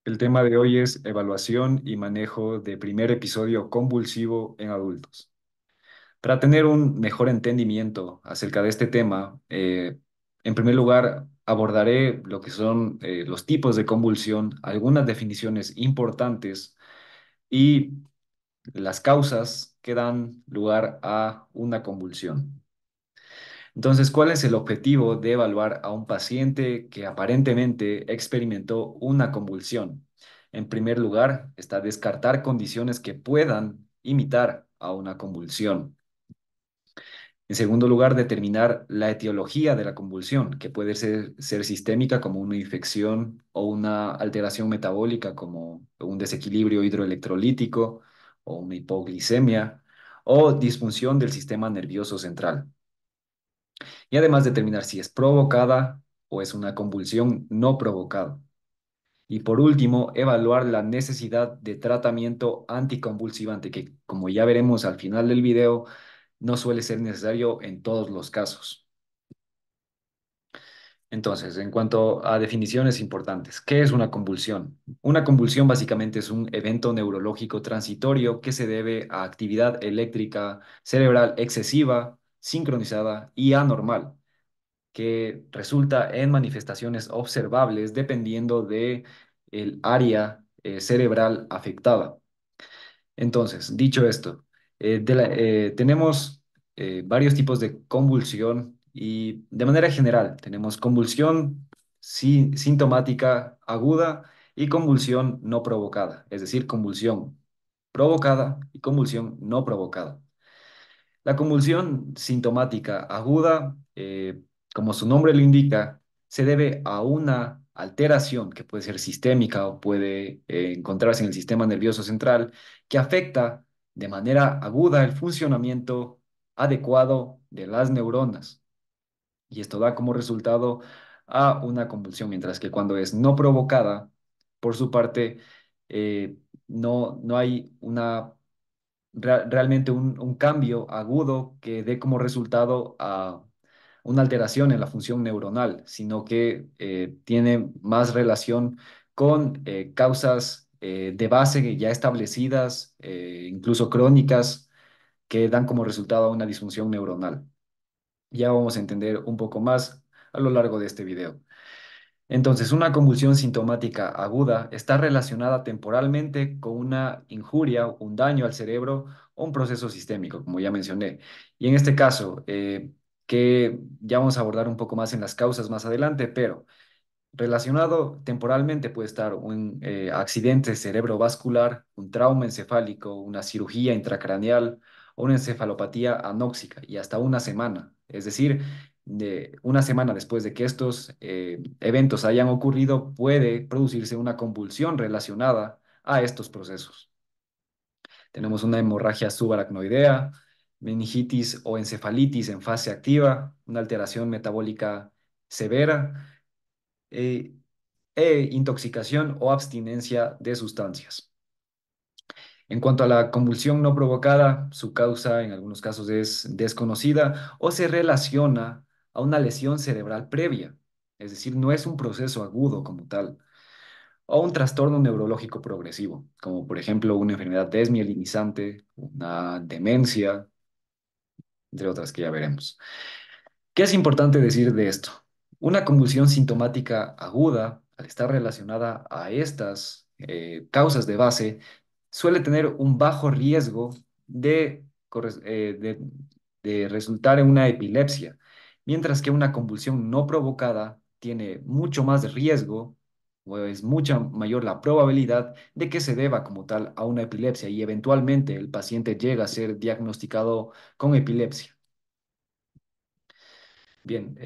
El tema de hoy es evaluación y manejo de primer episodio convulsivo en adultos. Para tener un mejor entendimiento acerca de este tema, en primer lugar abordaré lo que son los tipos de convulsión, algunas definiciones importantes y las causas que dan lugar a una convulsión. Entonces, ¿cuál es el objetivo de evaluar a un paciente que aparentemente experimentó una convulsión? En primer lugar, está descartar condiciones que puedan imitar a una convulsión. En segundo lugar, determinar la etiología de la convulsión, que puede ser sistémica como una infección o una alteración metabólica como un desequilibrio hidroelectrolítico o una hipoglicemia o disfunción del sistema nervioso central. Y además determinar si es provocada o es una convulsión no provocada. Y por último, evaluar la necesidad de tratamiento anticonvulsivante, que como ya veremos al final del video, no suele ser necesario en todos los casos. Entonces, en cuanto a definiciones importantes, ¿qué es una convulsión? Una convulsión básicamente es un evento neurológico transitorio que se debe a actividad eléctrica cerebral excesiva, sincronizada y anormal que resulta en manifestaciones observables dependiendo de el área cerebral afectada. Entonces, dicho esto, tenemos varios tipos de convulsión y de manera general tenemos convulsión sintomática aguda y convulsión no provocada, es decir, convulsión provocada y convulsión no provocada. La convulsión sintomática aguda, como su nombre lo indica, se debe a una alteración que puede ser sistémica o puede encontrarse en el sistema nervioso central, que afecta de manera aguda el funcionamiento adecuado de las neuronas. Y esto da como resultado a una convulsión, mientras que cuando es no provocada, por su parte, no hay realmente un cambio agudo que dé como resultado a una alteración en la función neuronal, sino que tiene más relación con causas de base ya establecidas, incluso crónicas, que dan como resultado a una disfunción neuronal. Ya vamos a entender un poco más a lo largo de este video. Entonces, una convulsión sintomática aguda está relacionada temporalmente con una injuria, un daño al cerebro o un proceso sistémico, como ya mencioné. Y en este caso, que ya vamos a abordar un poco más en las causas más adelante, pero relacionado temporalmente puede estar un accidente cerebrovascular, un trauma encefálico, una cirugía intracraneal o una encefalopatía anóxica y hasta una semana. Es decir, de una semana después de que estos eventos hayan ocurrido, puede producirse una convulsión relacionada a estos procesos. Tenemos una hemorragia subaracnoidea, meningitis o encefalitis en fase activa, una alteración metabólica severa eh, intoxicación o abstinencia de sustancias. En cuanto a la convulsión no provocada, su causa en algunos casos es desconocida o se relaciona a una lesión cerebral previa, es decir, no es un proceso agudo como tal, o un trastorno neurológico progresivo, como por ejemplo una enfermedad desmielinizante, una demencia, entre otras que ya veremos. ¿Qué es importante decir de esto? Una convulsión sintomática aguda, al estar relacionada a estas causas de base, suele tener un bajo riesgo de resultar en una epilepsia, mientras que una convulsión no provocada tiene mucho más riesgo, o es mucha mayor la probabilidad de que se deba como tal a una epilepsia y eventualmente el paciente llega a ser diagnosticado con epilepsia. Bien,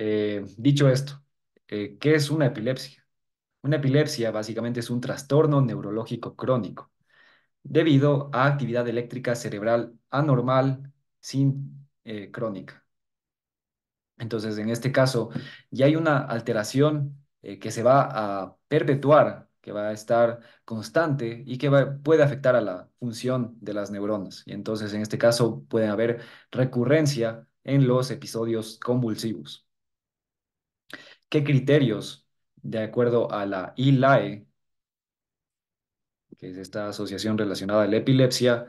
dicho esto, ¿qué es una epilepsia? Una epilepsia básicamente es un trastorno neurológico crónico debido a actividad eléctrica cerebral anormal sin crónica. Entonces, en este caso, ya hay una alteración que se va a perpetuar, que va a estar constante y que puede afectar a la función de las neuronas. Y entonces, en este caso, puede haber recurrencia en los episodios convulsivos. ¿Qué criterios, de acuerdo a la ILAE, que es esta asociación relacionada a la epilepsia,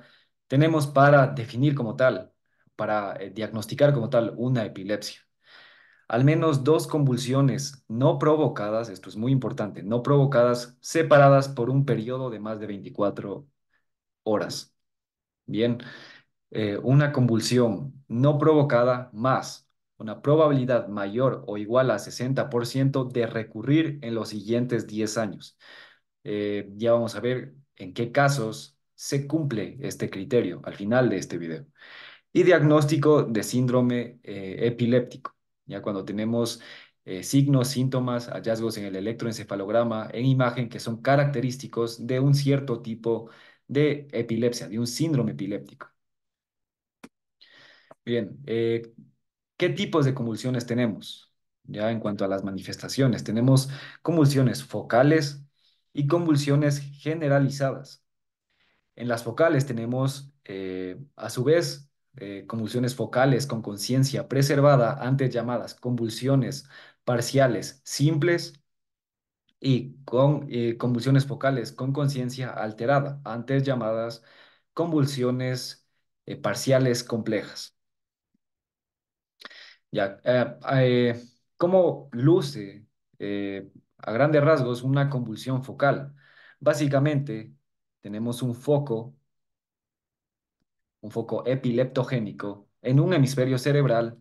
tenemos para definir como tal, para diagnosticar como tal una epilepsia. Al menos dos convulsiones no provocadas, esto es muy importante, no provocadas, separadas por un periodo de más de 24 horas. Bien, una convulsión no provocada más una probabilidad mayor o igual a 60% de recurrir en los siguientes 10 años. Ya vamos a ver en qué casos se cumple este criterio al final de este video. Y diagnóstico de síndrome epiléptico, ya cuando tenemos signos, síntomas, hallazgos en el electroencefalograma, en imagen que son característicos de un cierto tipo de epilepsia, de un síndrome epiléptico. Bien, ¿qué tipos de convulsiones tenemos? Ya en cuanto a las manifestaciones, tenemos convulsiones focales y convulsiones generalizadas. En las focales tenemos, a su vez, convulsiones focales con conciencia preservada, antes llamadas convulsiones parciales simples, y con convulsiones focales con conciencia alterada, antes llamadas convulsiones parciales complejas. Ya, ¿cómo luce a grandes rasgos una convulsión focal? Básicamente, tenemos un foco epileptogénico en un hemisferio cerebral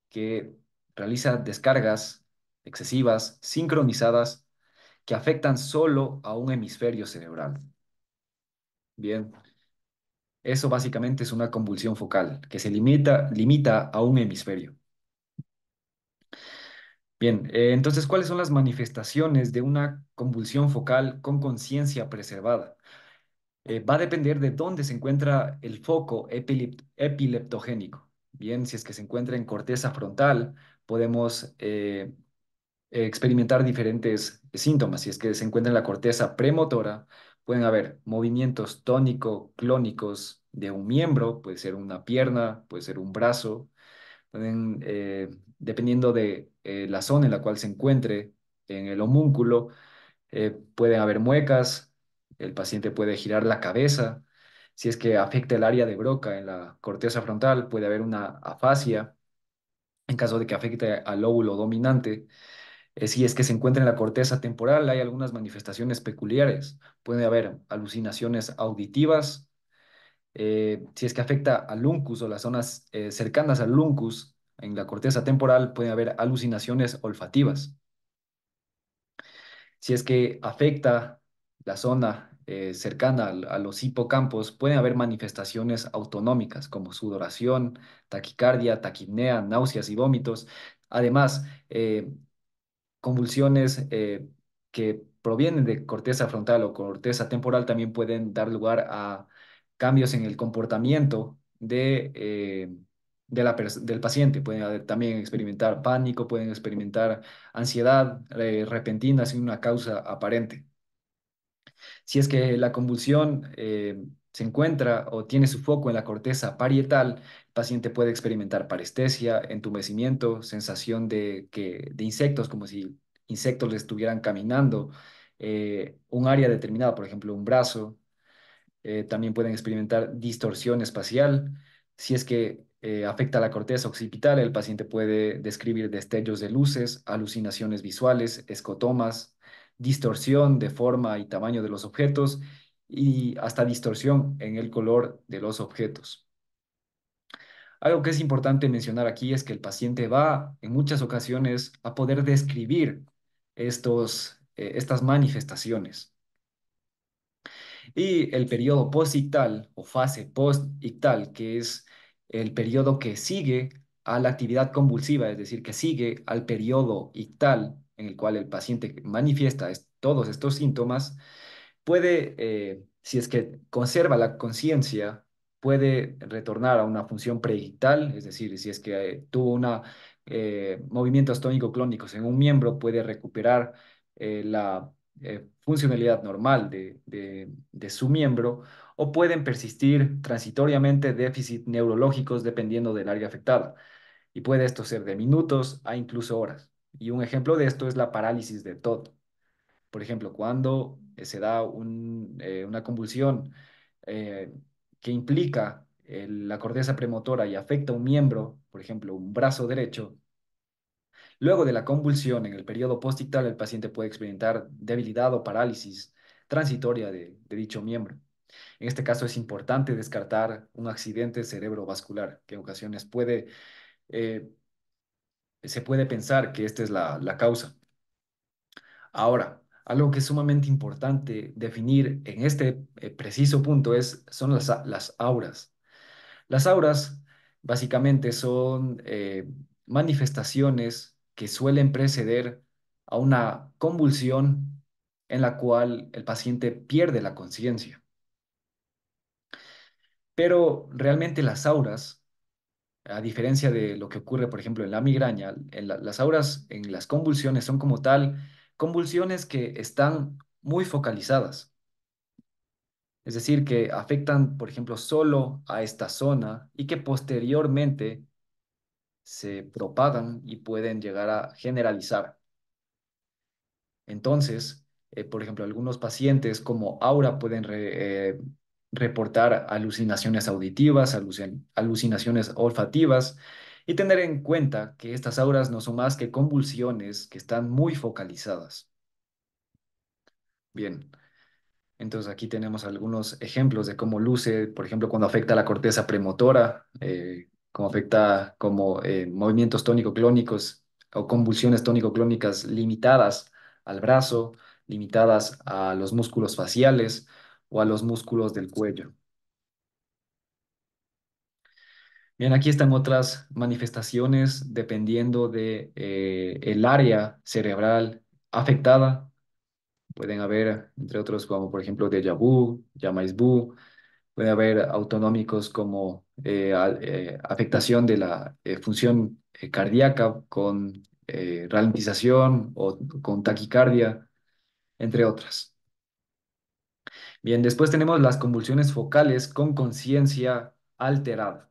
que realiza descargas excesivas, sincronizadas, que afectan solo a un hemisferio cerebral. Bien, eso básicamente es una convulsión focal que se limita a un hemisferio. Bien, entonces, ¿cuáles son las manifestaciones de una convulsión focal con conciencia preservada? Va a depender de dónde se encuentra el foco epileptogénico. Bien, si es que se encuentra en corteza frontal, podemos experimentar diferentes síntomas. Si es que se encuentra en la corteza premotora, pueden haber movimientos tónico-clónicos de un miembro, puede ser una pierna, puede ser un brazo, pueden, dependiendo de la zona en la cual se encuentre en el homúnculo, pueden haber muecas, el paciente puede girar la cabeza. Si es que afecta el área de Broca en la corteza frontal, puede haber una afasia. En caso de que afecte al lóbulo dominante, si es que se encuentra en la corteza temporal, hay algunas manifestaciones peculiares. Puede haber alucinaciones auditivas. Si es que afecta al uncus o las zonas cercanas al uncus en la corteza temporal, puede haber alucinaciones olfativas. Si es que afecta la zona cercana a los hipocampos, pueden haber manifestaciones autonómicas como sudoración, taquicardia, taquipnea, náuseas y vómitos. Además, convulsiones que provienen de corteza frontal o corteza temporal también pueden dar lugar a cambios en el comportamiento del paciente. Pueden también experimentar pánico, pueden experimentar ansiedad repentina sin una causa aparente. Si es que la convulsión se encuentra o tiene su foco en la corteza parietal, el paciente puede experimentar parestesia, entumecimiento, sensación de insectos, como si insectos le estuvieran caminando, un área determinada, por ejemplo, un brazo. También pueden experimentar distorsión espacial. Si es que afecta la corteza occipital, el paciente puede describir destellos de luces, alucinaciones visuales, escotomas, distorsión de forma y tamaño de los objetos y hasta distorsión en el color de los objetos. Algo que es importante mencionar aquí es que el paciente va en muchas ocasiones a poder describir estas manifestaciones. Y el periodo postictal o fase postictal, que es el periodo que sigue a la actividad convulsiva, es decir, que sigue al periodo ictal en el cual el paciente manifiesta todos estos síntomas, puede, si es que conserva la conciencia, puede retornar a una función predictal, es decir, si es que tuvo movimientos tónico-clónicos en un miembro, puede recuperar la funcionalidad normal de su miembro, o pueden persistir transitoriamente déficits neurológicos dependiendo del área afectada, y puede esto ser de minutos a incluso horas. Y un ejemplo de esto es la parálisis de Todd. Por ejemplo, cuando se da una convulsión eh, que implica la corteza premotora y afecta un miembro, por ejemplo, un brazo derecho, luego de la convulsión en el periodo postictal, el paciente puede experimentar debilidad o parálisis transitoria de dicho miembro. En este caso es importante descartar un accidente cerebrovascular, que en ocasiones eh, se puede pensar que esta es la causa. Ahora, algo que es sumamente importante definir en este preciso punto son las auras. Las auras básicamente son manifestaciones que suelen preceder a una convulsión en la cual el paciente pierde la conciencia. Pero realmente las auras, a diferencia de lo que ocurre, por ejemplo, en la migraña, las auras en las convulsiones son como tal convulsiones que están muy focalizadas. Es decir, que afectan, por ejemplo, solo a esta zona y que posteriormente se propagan y pueden llegar a generalizar. Entonces, por ejemplo, algunos pacientes como aura pueden reportar alucinaciones auditivas, alucinaciones olfativas y tener en cuenta que estas auras no son más que convulsiones que están muy focalizadas. Bien. Entonces aquí tenemos algunos ejemplos de cómo luce, por ejemplo, cuando afecta la corteza premotora, cómo afecta como movimientos tónico-clónicos o convulsiones tónico-clónicas limitadas al brazo, limitadas a los músculos faciales o a los músculos del cuello. Bien, aquí están otras manifestaciones dependiendo de el área cerebral afectada. Pueden haber, entre otros, como por ejemplo déjà vu, jamais vu. Puede haber autonómicos como afectación de la función cardíaca con ralentización o con taquicardia, entre otras. Bien, después tenemos las convulsiones focales con conciencia alterada.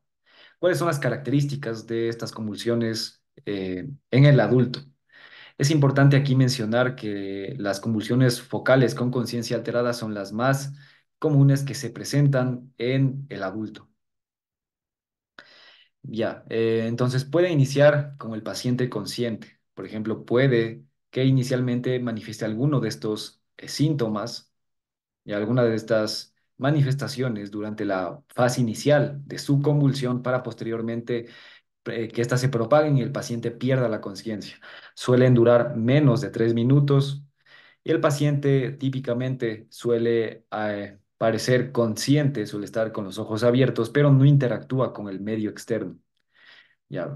¿Cuáles son las características de estas convulsiones en el adulto? Es importante aquí mencionar que las convulsiones focales con conciencia alterada son las más comunes que se presentan en el adulto. Ya, entonces puede iniciar con el paciente consciente. Por ejemplo, puede que inicialmente manifieste alguno de estos síntomas y alguna de estas manifestaciones durante la fase inicial de su convulsión para posteriormente que ésta se propague y el paciente pierda la conciencia. Suelen durar menos de 3 minutos y el paciente típicamente suele parecer consciente, suele estar con los ojos abiertos, pero no interactúa con el medio externo. Ya,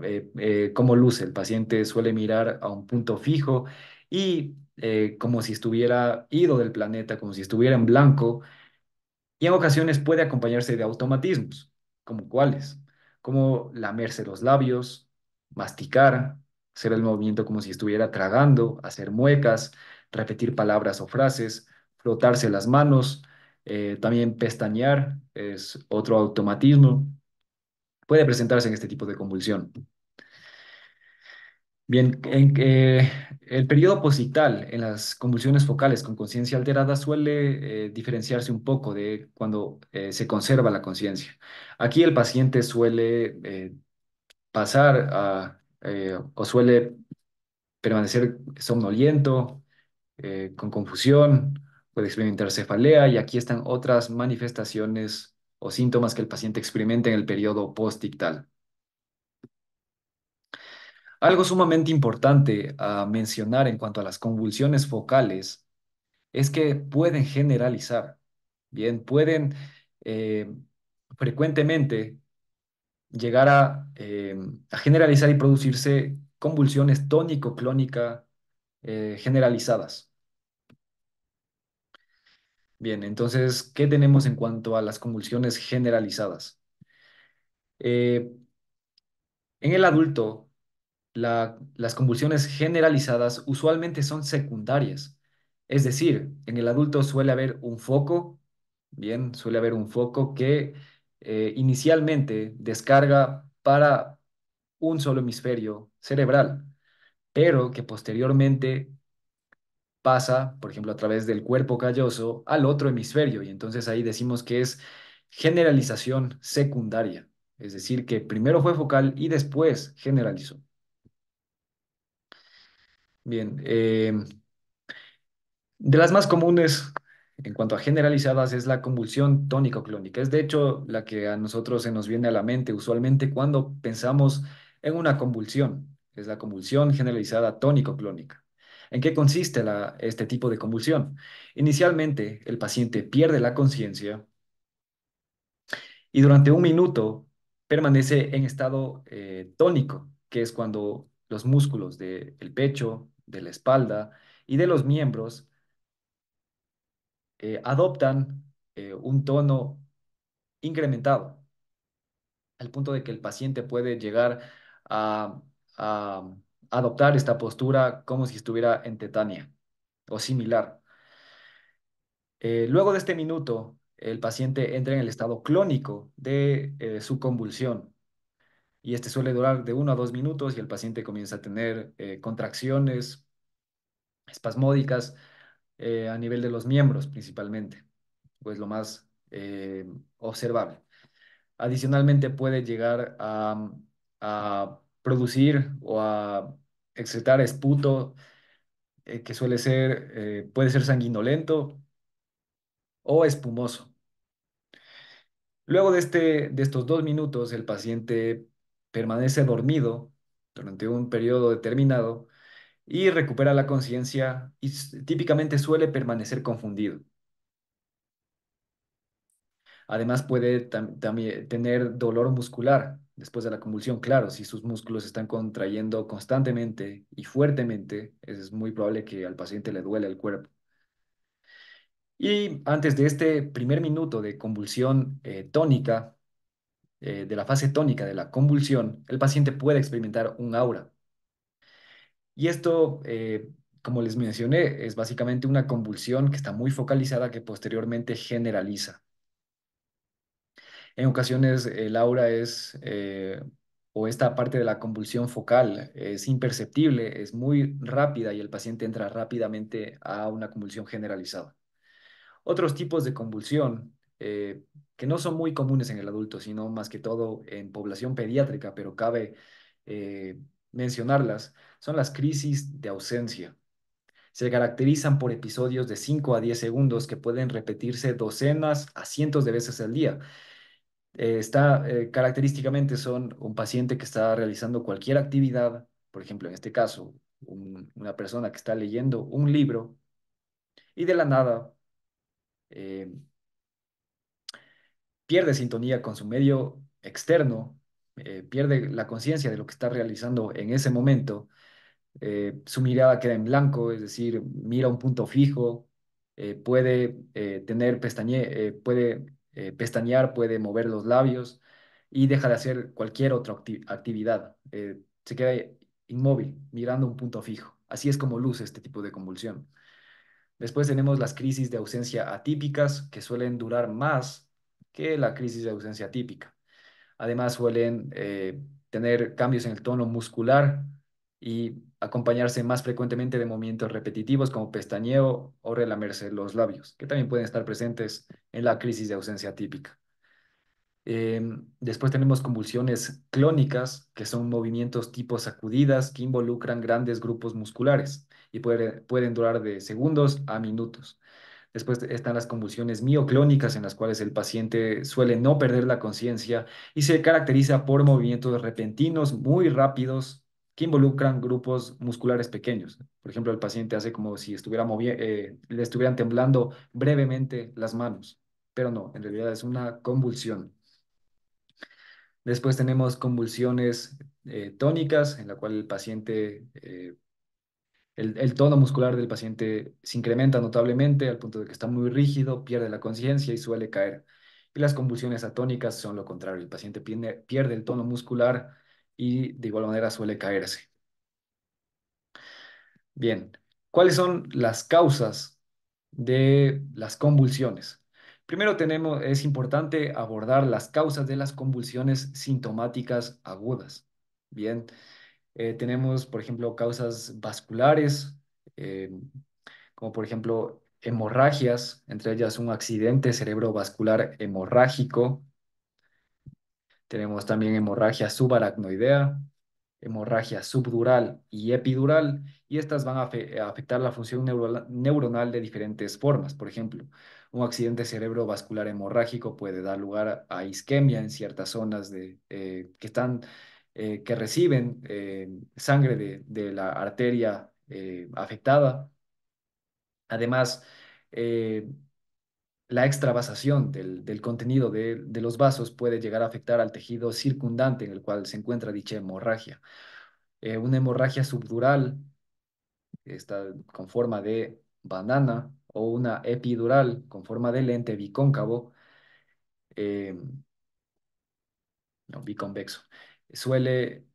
cómo luce. El paciente suele mirar a un punto fijo y como si estuviera ido del planeta, como si estuviera en blanco, y en ocasiones puede acompañarse de automatismos, como cuáles, como lamerse los labios, masticar, hacer el movimiento como si estuviera tragando, hacer muecas, repetir palabras o frases, frotarse las manos, también pestañear es otro automatismo. Puede presentarse en este tipo de convulsión. Bien, el periodo posictal en las convulsiones focales con conciencia alterada suele diferenciarse un poco de cuando se conserva la conciencia. Aquí el paciente suele pasar o suele permanecer somnoliento, con confusión, puede experimentar cefalea y aquí están otras manifestaciones o síntomas que el paciente experimenta en el periodo postictal. Algo sumamente importante a mencionar en cuanto a las convulsiones focales es que pueden generalizar, bien, pueden eh, frecuentemente llegar a generalizar y producirse convulsiones tónico-clónica generalizadas. Bien, entonces, ¿qué tenemos en cuanto a las convulsiones generalizadas? Eh, en el adulto, las convulsiones generalizadas usualmente son secundarias. Es decir, en el adulto suele haber un foco, bien, suele haber un foco que inicialmente descarga para un solo hemisferio cerebral, pero que posteriormente pasa, por ejemplo, a través del cuerpo calloso al otro hemisferio. Y entonces ahí decimos que es generalización secundaria. Es decir, que primero fue focal y después generalizó. Bien, de las más comunes en cuanto a generalizadas es la convulsión tónico-clónica. Es de hecho la que a nosotros se nos viene a la mente usualmente cuando pensamos en una convulsión. Es la convulsión generalizada tónico-clónica. ¿En qué consiste este tipo de convulsión? Inicialmente, el paciente pierde la conciencia y durante un minuto permanece en estado tónico, que es cuando los músculos del pecho, de la espalda y de los miembros adoptan un tono incrementado, al punto de que el paciente puede llegar a, a adoptar esta postura como si estuviera en tetania o similar. Luego de este minuto, el paciente entra en el estado clónico de su convulsión y este suele durar de 1 a 2 minutos y el paciente comienza a tener contracciones espasmódicas a nivel de los miembros principalmente, pues lo más observable. Adicionalmente puede llegar a producir o a excretar esputo que puede ser sanguinolento o espumoso. Luego de estos 2 minutos, el paciente permanece dormido durante un periodo determinado y recupera la conciencia y típicamente suele permanecer confundido. Además puede también tener dolor muscular después de la convulsión. Claro, si sus músculos están contrayendo constantemente y fuertemente, es muy probable que al paciente le duele el cuerpo. Y antes de este primer minuto de convulsión tónica, de la fase tónica de la convulsión, el paciente puede experimentar un aura. Y esto, como les mencioné, es básicamente una convulsión que está muy focalizada que posteriormente generaliza. En ocasiones el aura o esta parte de la convulsión focal es imperceptible, es muy rápida y el paciente entra rápidamente a una convulsión generalizada. Otros tipos de convulsión que no son muy comunes en el adulto, sino más que todo en población pediátrica, pero cabe eh, mencionarlas, son las crisis de ausencia. Se caracterizan por episodios de 5 a 10 segundos que pueden repetirse docenas a cientos de veces al día. Característicamente son un paciente que está realizando cualquier actividad, por ejemplo, en este caso, una persona que está leyendo un libro y de la nada eh, pierde sintonía con su medio externo, pierde la conciencia de lo que está realizando en ese momento. Su mirada queda en blanco, es decir, mira un punto fijo, puede puede pestañear, puede mover los labios y deja de hacer cualquier otra actividad. Se queda inmóvil, mirando un punto fijo. Así es como luce este tipo de convulsión. Después tenemos las crisis de ausencia atípicas, que suelen durar más que la crisis de ausencia típica. Además, suelen tener cambios en el tono muscular y acompañarse más frecuentemente de movimientos repetitivos como pestañeo o relamerse los labios, que también pueden estar presentes en la crisis de ausencia típica. Después tenemos convulsiones clónicas, que son movimientos tipo sacudidas que involucran grandes grupos musculares y pueden durar de segundos a minutos. Después están las convulsiones mioclónicas, en las cuales el paciente suele no perder la conciencia y se caracteriza por movimientos repentinos muy rápidos que involucran grupos musculares pequeños. Por ejemplo, el paciente hace como si le estuvieran temblando brevemente las manos, pero no, en realidad es una convulsión. Después tenemos convulsiones tónicas, en la cual el tono muscular del paciente se incrementa notablemente al punto de que está muy rígido, pierde la conciencia y suele caer. Y las convulsiones atónicas son lo contrario, el paciente pierde el tono muscular y de igual manera suele caerse. Bien, ¿cuáles son las causas de las convulsiones? Primero es importante abordar las causas de las convulsiones sintomáticas agudas. Bien, tenemos, por ejemplo, causas vasculares, eh, como por ejemplo hemorragias, entre ellas un accidente cerebrovascular hemorrágico. Tenemos también hemorragia subaracnoidea, hemorragia subdural y epidural, y estas van a afectar la función neuronal de diferentes formas. Por ejemplo, un accidente cerebrovascular hemorrágico puede dar lugar a isquemia en ciertas zonas que reciben sangre de la arteria afectada. Además, eh, la extravasación del contenido de los vasos puede llegar a afectar al tejido circundante en el cual se encuentra dicha hemorragia. Una hemorragia subdural está con forma de banana o una epidural con forma de lente bicóncavo, eh, no, biconvexo, suele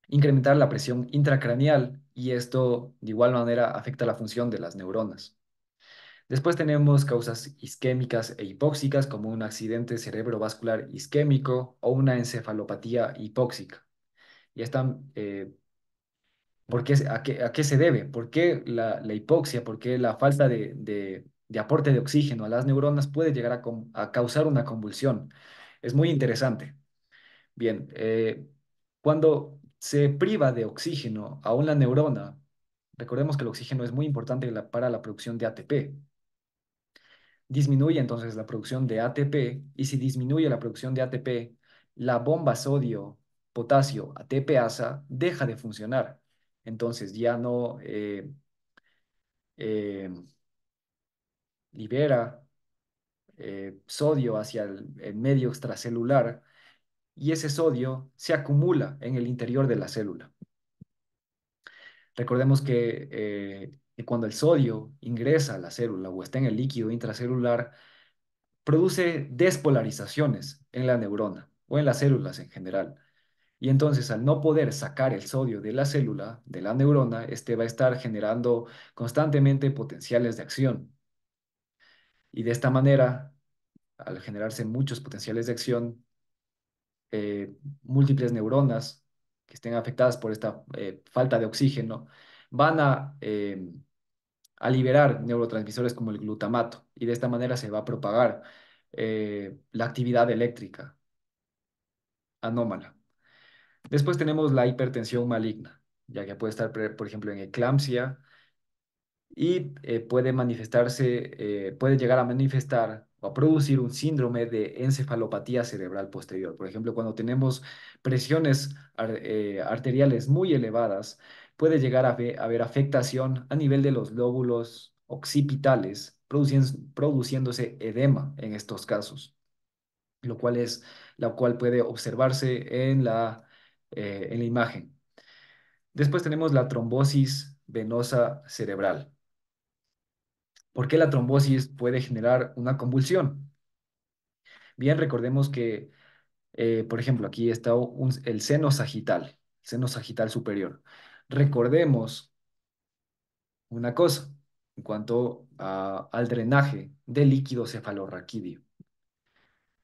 incrementar la presión intracraneal y esto de igual manera afecta la función de las neuronas. Después tenemos causas isquémicas e hipóxicas como un accidente cerebrovascular isquémico o una encefalopatía hipóxica. Y están, a qué se debe? ¿Por qué la hipoxia? ¿Por qué la falta de aporte de oxígeno a las neuronas puede llegar a causar una convulsión? Es muy interesante. Bien, cuando se priva de oxígeno a una neurona, recordemos que el oxígeno es muy importante para la producción de ATP. Disminuye entonces la producción de ATP y si disminuye la producción de ATP, la bomba sodio-potasio ATPasa deja de funcionar. Entonces ya no eh, libera sodio hacia el medio extracelular y ese sodio se acumula en el interior de la célula. Recordemos que cuando el sodio ingresa a la célula o está en el líquido intracelular, produce despolarizaciones en la neurona o en las células en general. Y entonces, al no poder sacar el sodio de la célula, de la neurona, este va a estar generando constantemente potenciales de acción. Y de esta manera, al generarse muchos potenciales de acción, eh, múltiples neuronas que estén afectadas por esta falta de oxígeno van a liberar neurotransmisores como el glutamato. Y de esta manera se va a propagar la actividad eléctrica anómala. Después tenemos la hipertensión maligna, ya que puede estar, por ejemplo, en eclampsia y puede llegar a manifestar o a producir un síndrome de encefalopatía cerebral posterior. Por ejemplo, cuando tenemos presiones arteriales muy elevadas, puede llegar a haber afectación a nivel de los lóbulos occipitales, produciéndose edema en estos casos, lo cual la cual puede observarse en la imagen. Después tenemos la trombosis venosa cerebral. ¿Por qué la trombosis puede generar una convulsión? Bien, recordemos que, por ejemplo, aquí está el seno sagital superior. Recordemos una cosa en cuanto al drenaje del líquido cefalorraquídeo.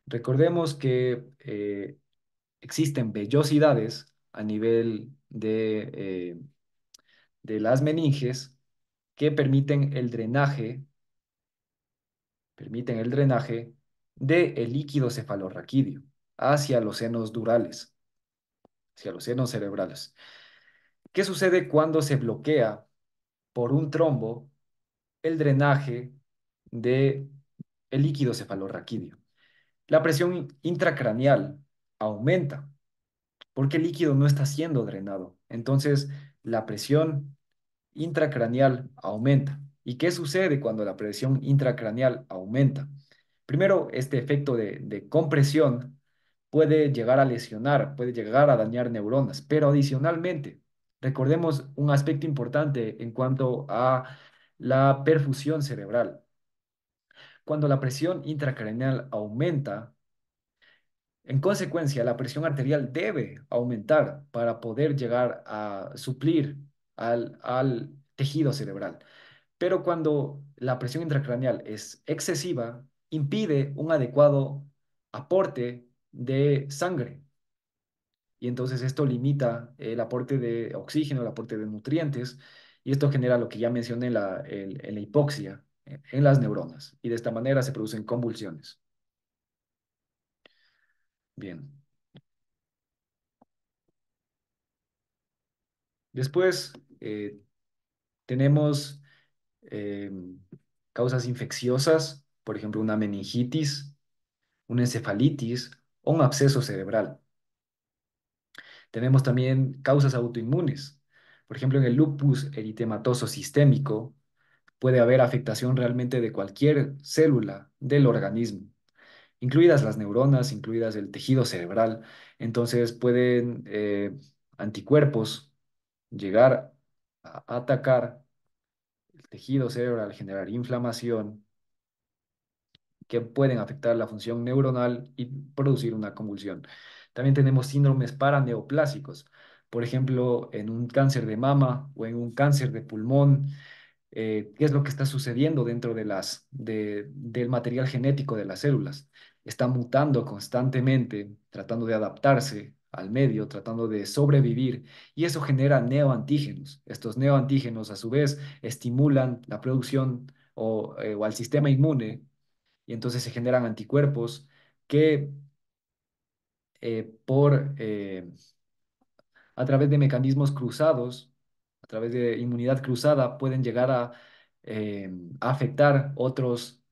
Recordemos que existen vellosidades a nivel de las meninges que permiten el drenaje del líquido cefalorraquídeo hacia los senos durales, hacia los senos cerebrales. ¿Qué sucede cuando se bloquea por un trombo el drenaje del líquido cefalorraquídeo? La presión intracraneal aumenta porque el líquido no está siendo drenado. Entonces, la presión intracraneal aumenta. ¿Y qué sucede cuando la presión intracraneal aumenta? Primero, este efecto de compresión puede llegar a lesionar, puede llegar a dañar neuronas, pero adicionalmente, recordemos un aspecto importante en cuanto a la perfusión cerebral. Cuando la presión intracraneal aumenta, en consecuencia, la presión arterial debe aumentar para poder llegar a suplir al tejido cerebral. Pero cuando la presión intracraneal es excesiva, impide un adecuado aporte de sangre. Y entonces esto limita el aporte de oxígeno, el aporte de nutrientes, Y esto genera lo que ya mencioné, en la hipoxia en las neuronas. Y de esta manera se producen convulsiones. Bien. Después tenemos eh, causas infecciosas, por ejemplo, una meningitis, una encefalitis o un absceso cerebral. Tenemos también causas autoinmunes. Por ejemplo, en el lupus eritematoso sistémico puede haber afectación realmente de cualquier célula del organismo, incluidas las neuronas, incluidas el tejido cerebral. Entonces pueden anticuerpos llegar a atacar el tejido cerebral, generar inflamación que pueden afectar la función neuronal y producir una convulsión. También tenemos síndromes paraneoplásicos, por ejemplo, en un cáncer de mama o en un cáncer de pulmón. ¿Qué es lo que está sucediendo dentro del material genético de las células? Está mutando constantemente, tratando de adaptarse al medio, tratando de sobrevivir, y eso genera neoantígenos. Estos neoantígenos, a su vez, estimulan la producción o al sistema inmune, y entonces se generan anticuerpos que a través de mecanismos cruzados, a través de inmunidad cruzada, pueden llegar eh, a afectar otros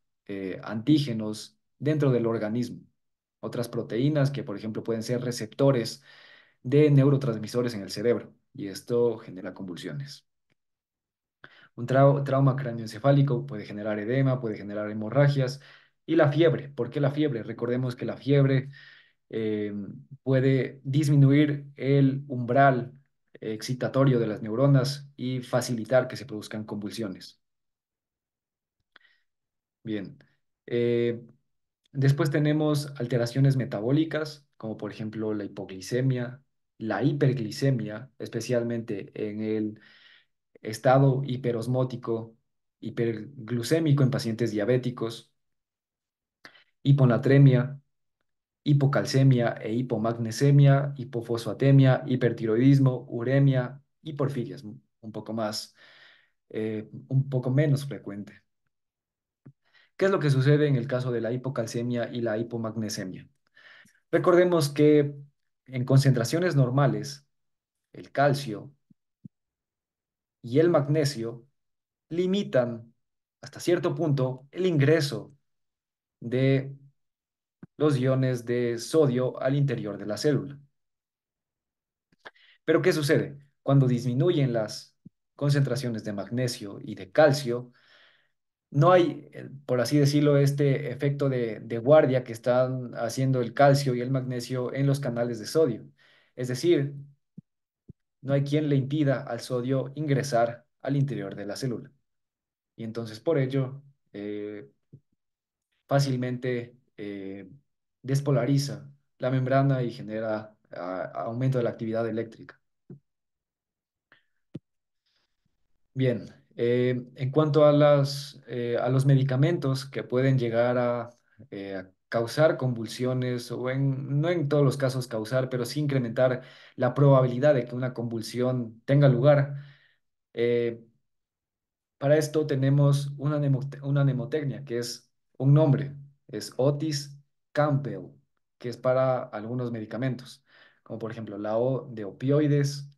antígenos dentro del organismo, otras proteínas que, por ejemplo, pueden ser receptores de neurotransmisores en el cerebro, y esto genera convulsiones. Un trauma cráneoencefálico puede generar edema, puede generar hemorragias, y la fiebre. ¿Por qué la fiebre? Recordemos que la fiebre eh, puede disminuir el umbral excitatorio de las neuronas y facilitar que se produzcan convulsiones. Bien. Eh, Después tenemos alteraciones metabólicas, como por ejemplo la hipoglicemia, la hiperglicemia, especialmente en el estado hiperosmótico, hiperglucémico en pacientes diabéticos, hiponatremia, hipocalcemia e hipomagnesemia, hipofosfatemia, hipertiroidismo, uremia y porfirias, un poco menos frecuente. ¿Qué es lo que sucede en el caso de la hipocalcemia y la hipomagnesemia? Recordemos que en concentraciones normales, el calcio y el magnesio limitan hasta cierto punto el ingreso de los iones de sodio al interior de la célula. Pero ¿qué sucede? Cuando disminuyen las concentraciones de magnesio y de calcio, no hay, por así decirlo, este efecto de guardia que están haciendo el calcio y el magnesio en los canales de sodio. Es decir, no hay quien le impida al sodio ingresar al interior de la célula. Y entonces por ello fácilmente despolariza la membrana y genera aumento de la actividad eléctrica. Bien, en cuanto a los medicamentos que pueden llegar a causar convulsiones, no en todos los casos causar, pero sí incrementar la probabilidad de que una convulsión tenga lugar, eh, para esto tenemos una mnemotecnia, que es un nombre, es Otis Campbell, que es para algunos medicamentos, como por ejemplo la O de opioides,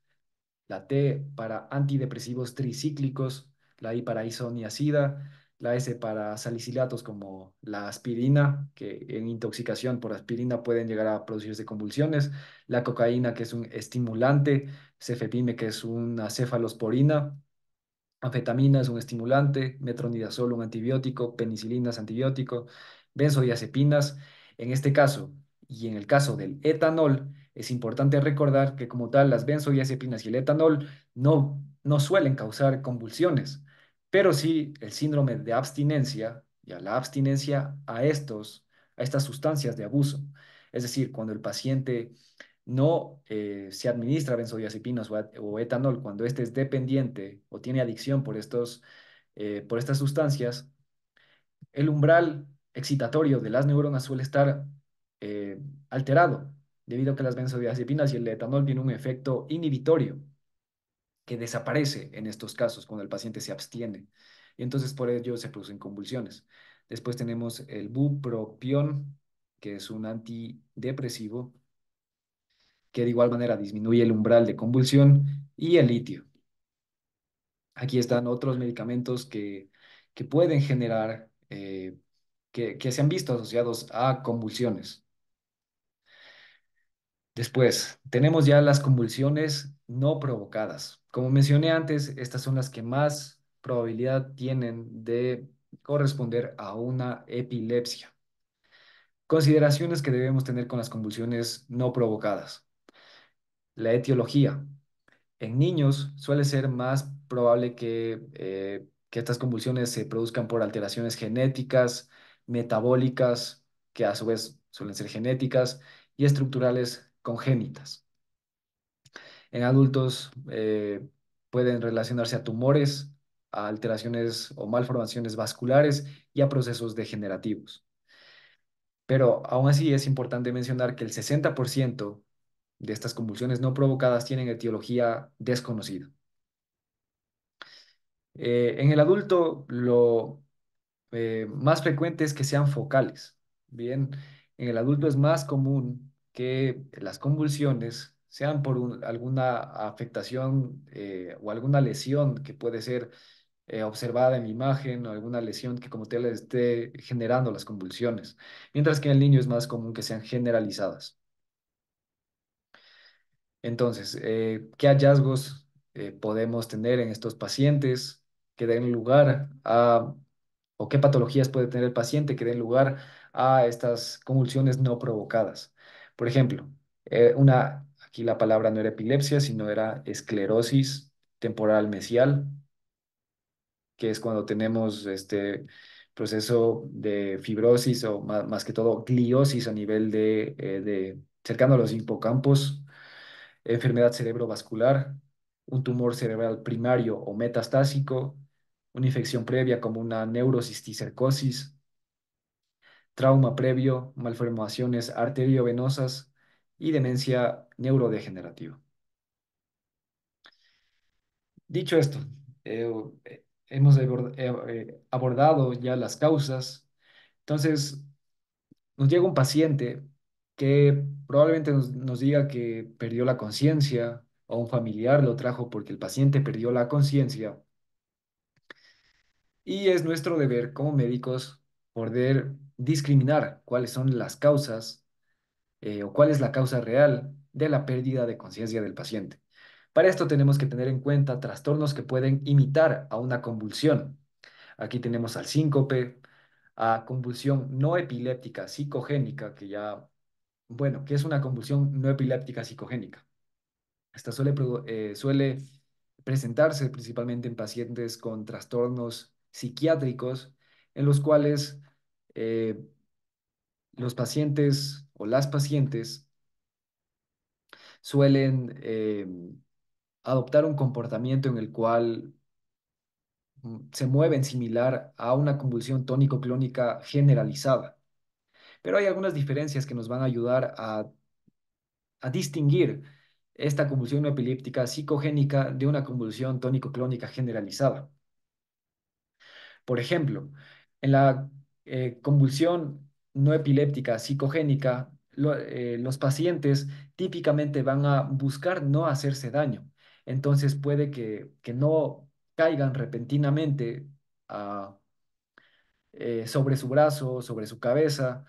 la T para antidepresivos tricíclicos, la I para isoniazida, la S para salicilatos como la aspirina, que en intoxicación por aspirina pueden llegar a producirse convulsiones, la cocaína, que es un estimulante, cefepime, que es una cefalosporina, anfetamina es un estimulante, metronidazol un antibiótico, penicilina es antibiótico, benzodiazepinas. En este caso, y en el caso del etanol, es importante recordar que como tal las benzodiazepinas y el etanol no suelen causar convulsiones, pero sí el síndrome de abstinencia y a la abstinencia a estas sustancias de abuso. Es decir, cuando el paciente no se administra benzodiazepinas o etanol cuando éste es dependiente o tiene adicción por estas sustancias, el umbral excitatorio de las neuronas suele estar eh, alterado, debido a que las benzodiazepinas y el etanol tienen un efecto inhibitorio. que desaparece en estos casos cuando el paciente se abstiene. Y entonces por ello se producen convulsiones. Después tenemos el bupropión, que es un antidepresivo, que de igual manera disminuye el umbral de convulsión, y el litio. Aquí están otros medicamentos que pueden generar, que se han visto asociados a convulsiones. Después, tenemos ya las convulsiones no provocadas. Como mencioné antes, estas son las que más probabilidad tienen de corresponder a una epilepsia. Consideraciones que debemos tener con las convulsiones no provocadas. La etiología. En niños suele ser más probable que estas convulsiones se produzcan por alteraciones genéticas, metabólicas, que a su vez suelen ser genéticas, y estructurales congénitas. En adultos pueden relacionarse a tumores, a alteraciones o malformaciones vasculares y a procesos degenerativos. Pero aún así es importante mencionar que el 60% de estas convulsiones no provocadas tienen etiología desconocida. En el adulto, lo más frecuente es que sean focales. Bien, en el adulto es más común que las convulsiones sean por alguna afectación o alguna lesión que puede ser observada en la imagen o alguna lesión que como tal esté generando las convulsiones, mientras que en el niño es más común que sean generalizadas. Entonces, ¿qué hallazgos podemos tener en estos pacientes que den lugar a, o qué patologías puede tener el paciente que den lugar a estas convulsiones no provocadas? Por ejemplo, aquí la palabra no era epilepsia, sino era esclerosis temporal mesial, que es cuando tenemos este proceso de fibrosis o más, que todo gliosis a nivel cercano a los hipocampos, enfermedad cerebrovascular, un tumor cerebral primario o metastásico, una infección previa como una neurocisticercosis, trauma previo, malformaciones arteriovenosas y demencia neurodegenerativa. Dicho esto, eh, hemos abordado ya las causas. Entonces, nos llega un paciente que probablemente nos diga que perdió la conciencia o un familiar lo trajo porque el paciente perdió la conciencia. Y es nuestro deber como médicos poder discriminar cuáles son las causas o cuál es la causa real de la pérdida de conciencia del paciente. Para esto tenemos que tener en cuenta trastornos que pueden imitar a una convulsión. Aquí tenemos al síncope, a convulsión no epiléptica psicogénica, bueno, que es una convulsión no epiléptica psicogénica. Esta suele presentarse principalmente en pacientes con trastornos psiquiátricos, en los cuales eh, los pacientes o las pacientes suelen adoptar un comportamiento en el cual se mueven similar a una convulsión tónico-clónica generalizada. Pero hay algunas diferencias que nos van a ayudar a distinguir esta convulsión no epiléptica psicogénica de una convulsión tónico-clónica generalizada. Por ejemplo, en la convulsión no epiléptica psicogénica, los pacientes típicamente van a buscar no hacerse daño. Entonces puede que no caigan repentinamente a sobre su brazo, sobre su cabeza,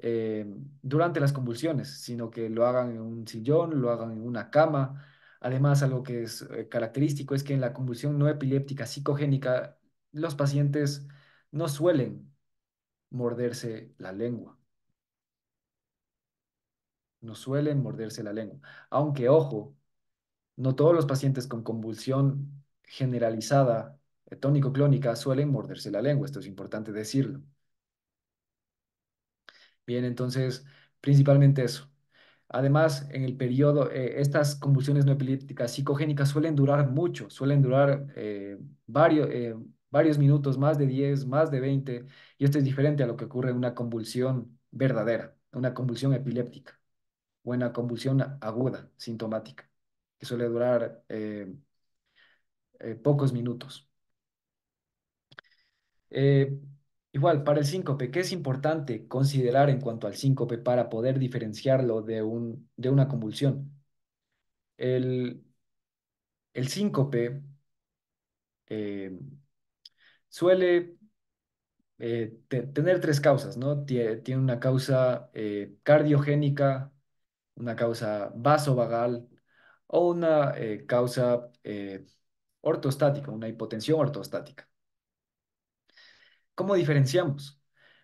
eh, durante las convulsiones, sino que lo hagan en un sillón, lo hagan en una cama. Además, algo que es característico es que en la convulsión no epiléptica psicogénica, los pacientes no suelen morderse la lengua, no suelen morderse la lengua. Aunque, ojo, no todos los pacientes con convulsión generalizada tónico-clónica suelen morderse la lengua, esto es importante decirlo. Bien, entonces, principalmente eso. Además, en el periodo, estas convulsiones no epilépticas psicogénicas suelen durar mucho, suelen durar varios minutos, más de 10, más de 20, y esto es diferente a lo que ocurre en una convulsión verdadera, una convulsión epiléptica o una convulsión aguda, sintomática, que suele durar pocos minutos. Eh, Igual, para el síncope, ¿qué es importante considerar en cuanto al síncope para poder diferenciarlo de una convulsión? El, el síncope eh, suele tener tres causas, ¿no? Tiene una causa cardiogénica, una causa vasovagal o una causa ortostática, una hipotensión ortostática. ¿Cómo diferenciamos?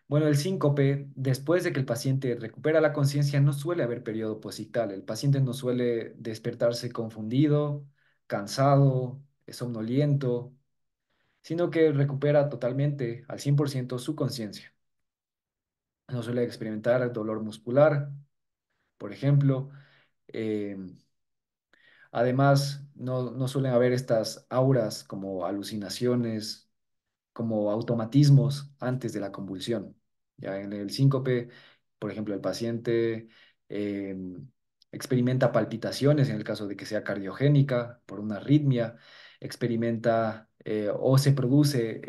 Bueno, el síncope, después de que el paciente recupera la conciencia, no suele haber periodo posictal. El paciente no suele despertarse confundido, cansado, somnoliento, sino que recupera totalmente, al 100% su conciencia. No suele experimentar dolor muscular, por ejemplo. eh, Además, no suelen haber estas auras como alucinaciones, como automatismos antes de la convulsión. Ya en el síncope, por ejemplo, el paciente eh, experimenta palpitaciones en el caso de que sea cardiogénica por una arritmia, experimenta o se produce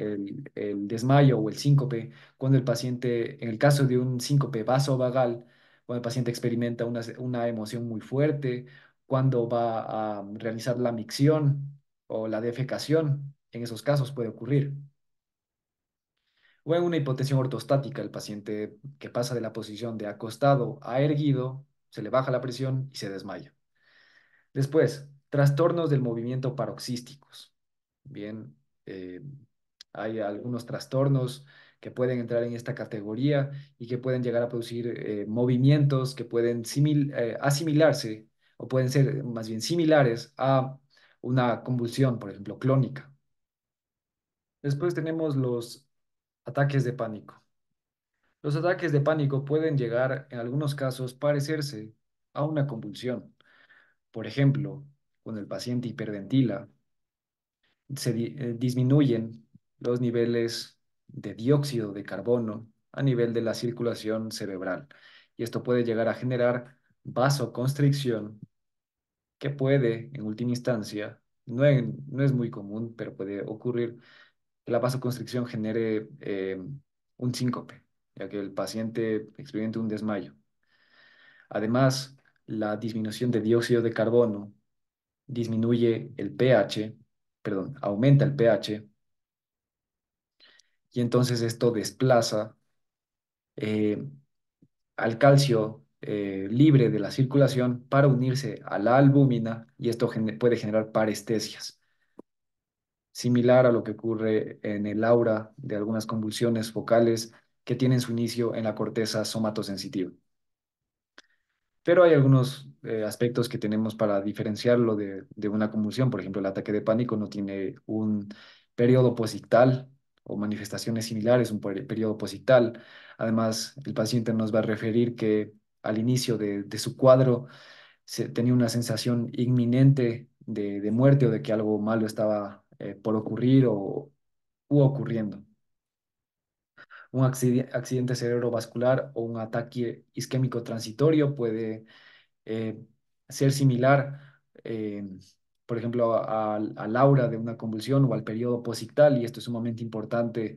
el desmayo o el síncope cuando el paciente, en el caso de un síncope vasovagal, cuando el paciente experimenta una emoción muy fuerte, cuando va a realizar la micción o la defecación, en esos casos puede ocurrir. O en una hipotensión ortostática, el paciente que pasa de la posición de acostado a erguido, se le baja la presión y se desmaya. Después, trastornos del movimiento paroxísticos. Bien, eh, hay algunos trastornos que pueden entrar en esta categoría y que pueden llegar a producir movimientos que pueden asimilarse o pueden ser más bien similares a una convulsión, por ejemplo, clónica. Después tenemos los ataques de pánico. Los ataques de pánico pueden llegar, en algunos casos, parecerse a una convulsión. Por ejemplo, cuando el paciente hiperventila, disminuyen los niveles de dióxido de carbono a nivel de la circulación cerebral. Y esto puede llegar a generar vasoconstricción, que puede, en última instancia, no es muy común, pero puede ocurrir que la vasoconstricción genere un síncope, ya que el paciente experimente un desmayo. Además, la disminución de dióxido de carbono disminuye el pH, perdón, aumenta el pH y entonces esto desplaza eh, al calcio libre de la circulación para unirse a la albúmina y esto puede generar parestesias, similar a lo que ocurre en el aura de algunas convulsiones focales que tienen su inicio en la corteza somatosensitiva. Pero hay algunos aspectos que tenemos para diferenciarlo de una convulsión. Por ejemplo, el ataque de pánico no tiene un periodo posictal o manifestaciones similares, un periodo posictal. Además, el paciente nos va a referir que al inicio de su cuadro tenía una sensación inminente de muerte o de que algo malo estaba por ocurrir o u ocurriendo. Un accidente cerebrovascular o un ataque isquémico transitorio puede eh, ser similar, por ejemplo, al aura de una convulsión o al periodo posictal, y esto es sumamente importante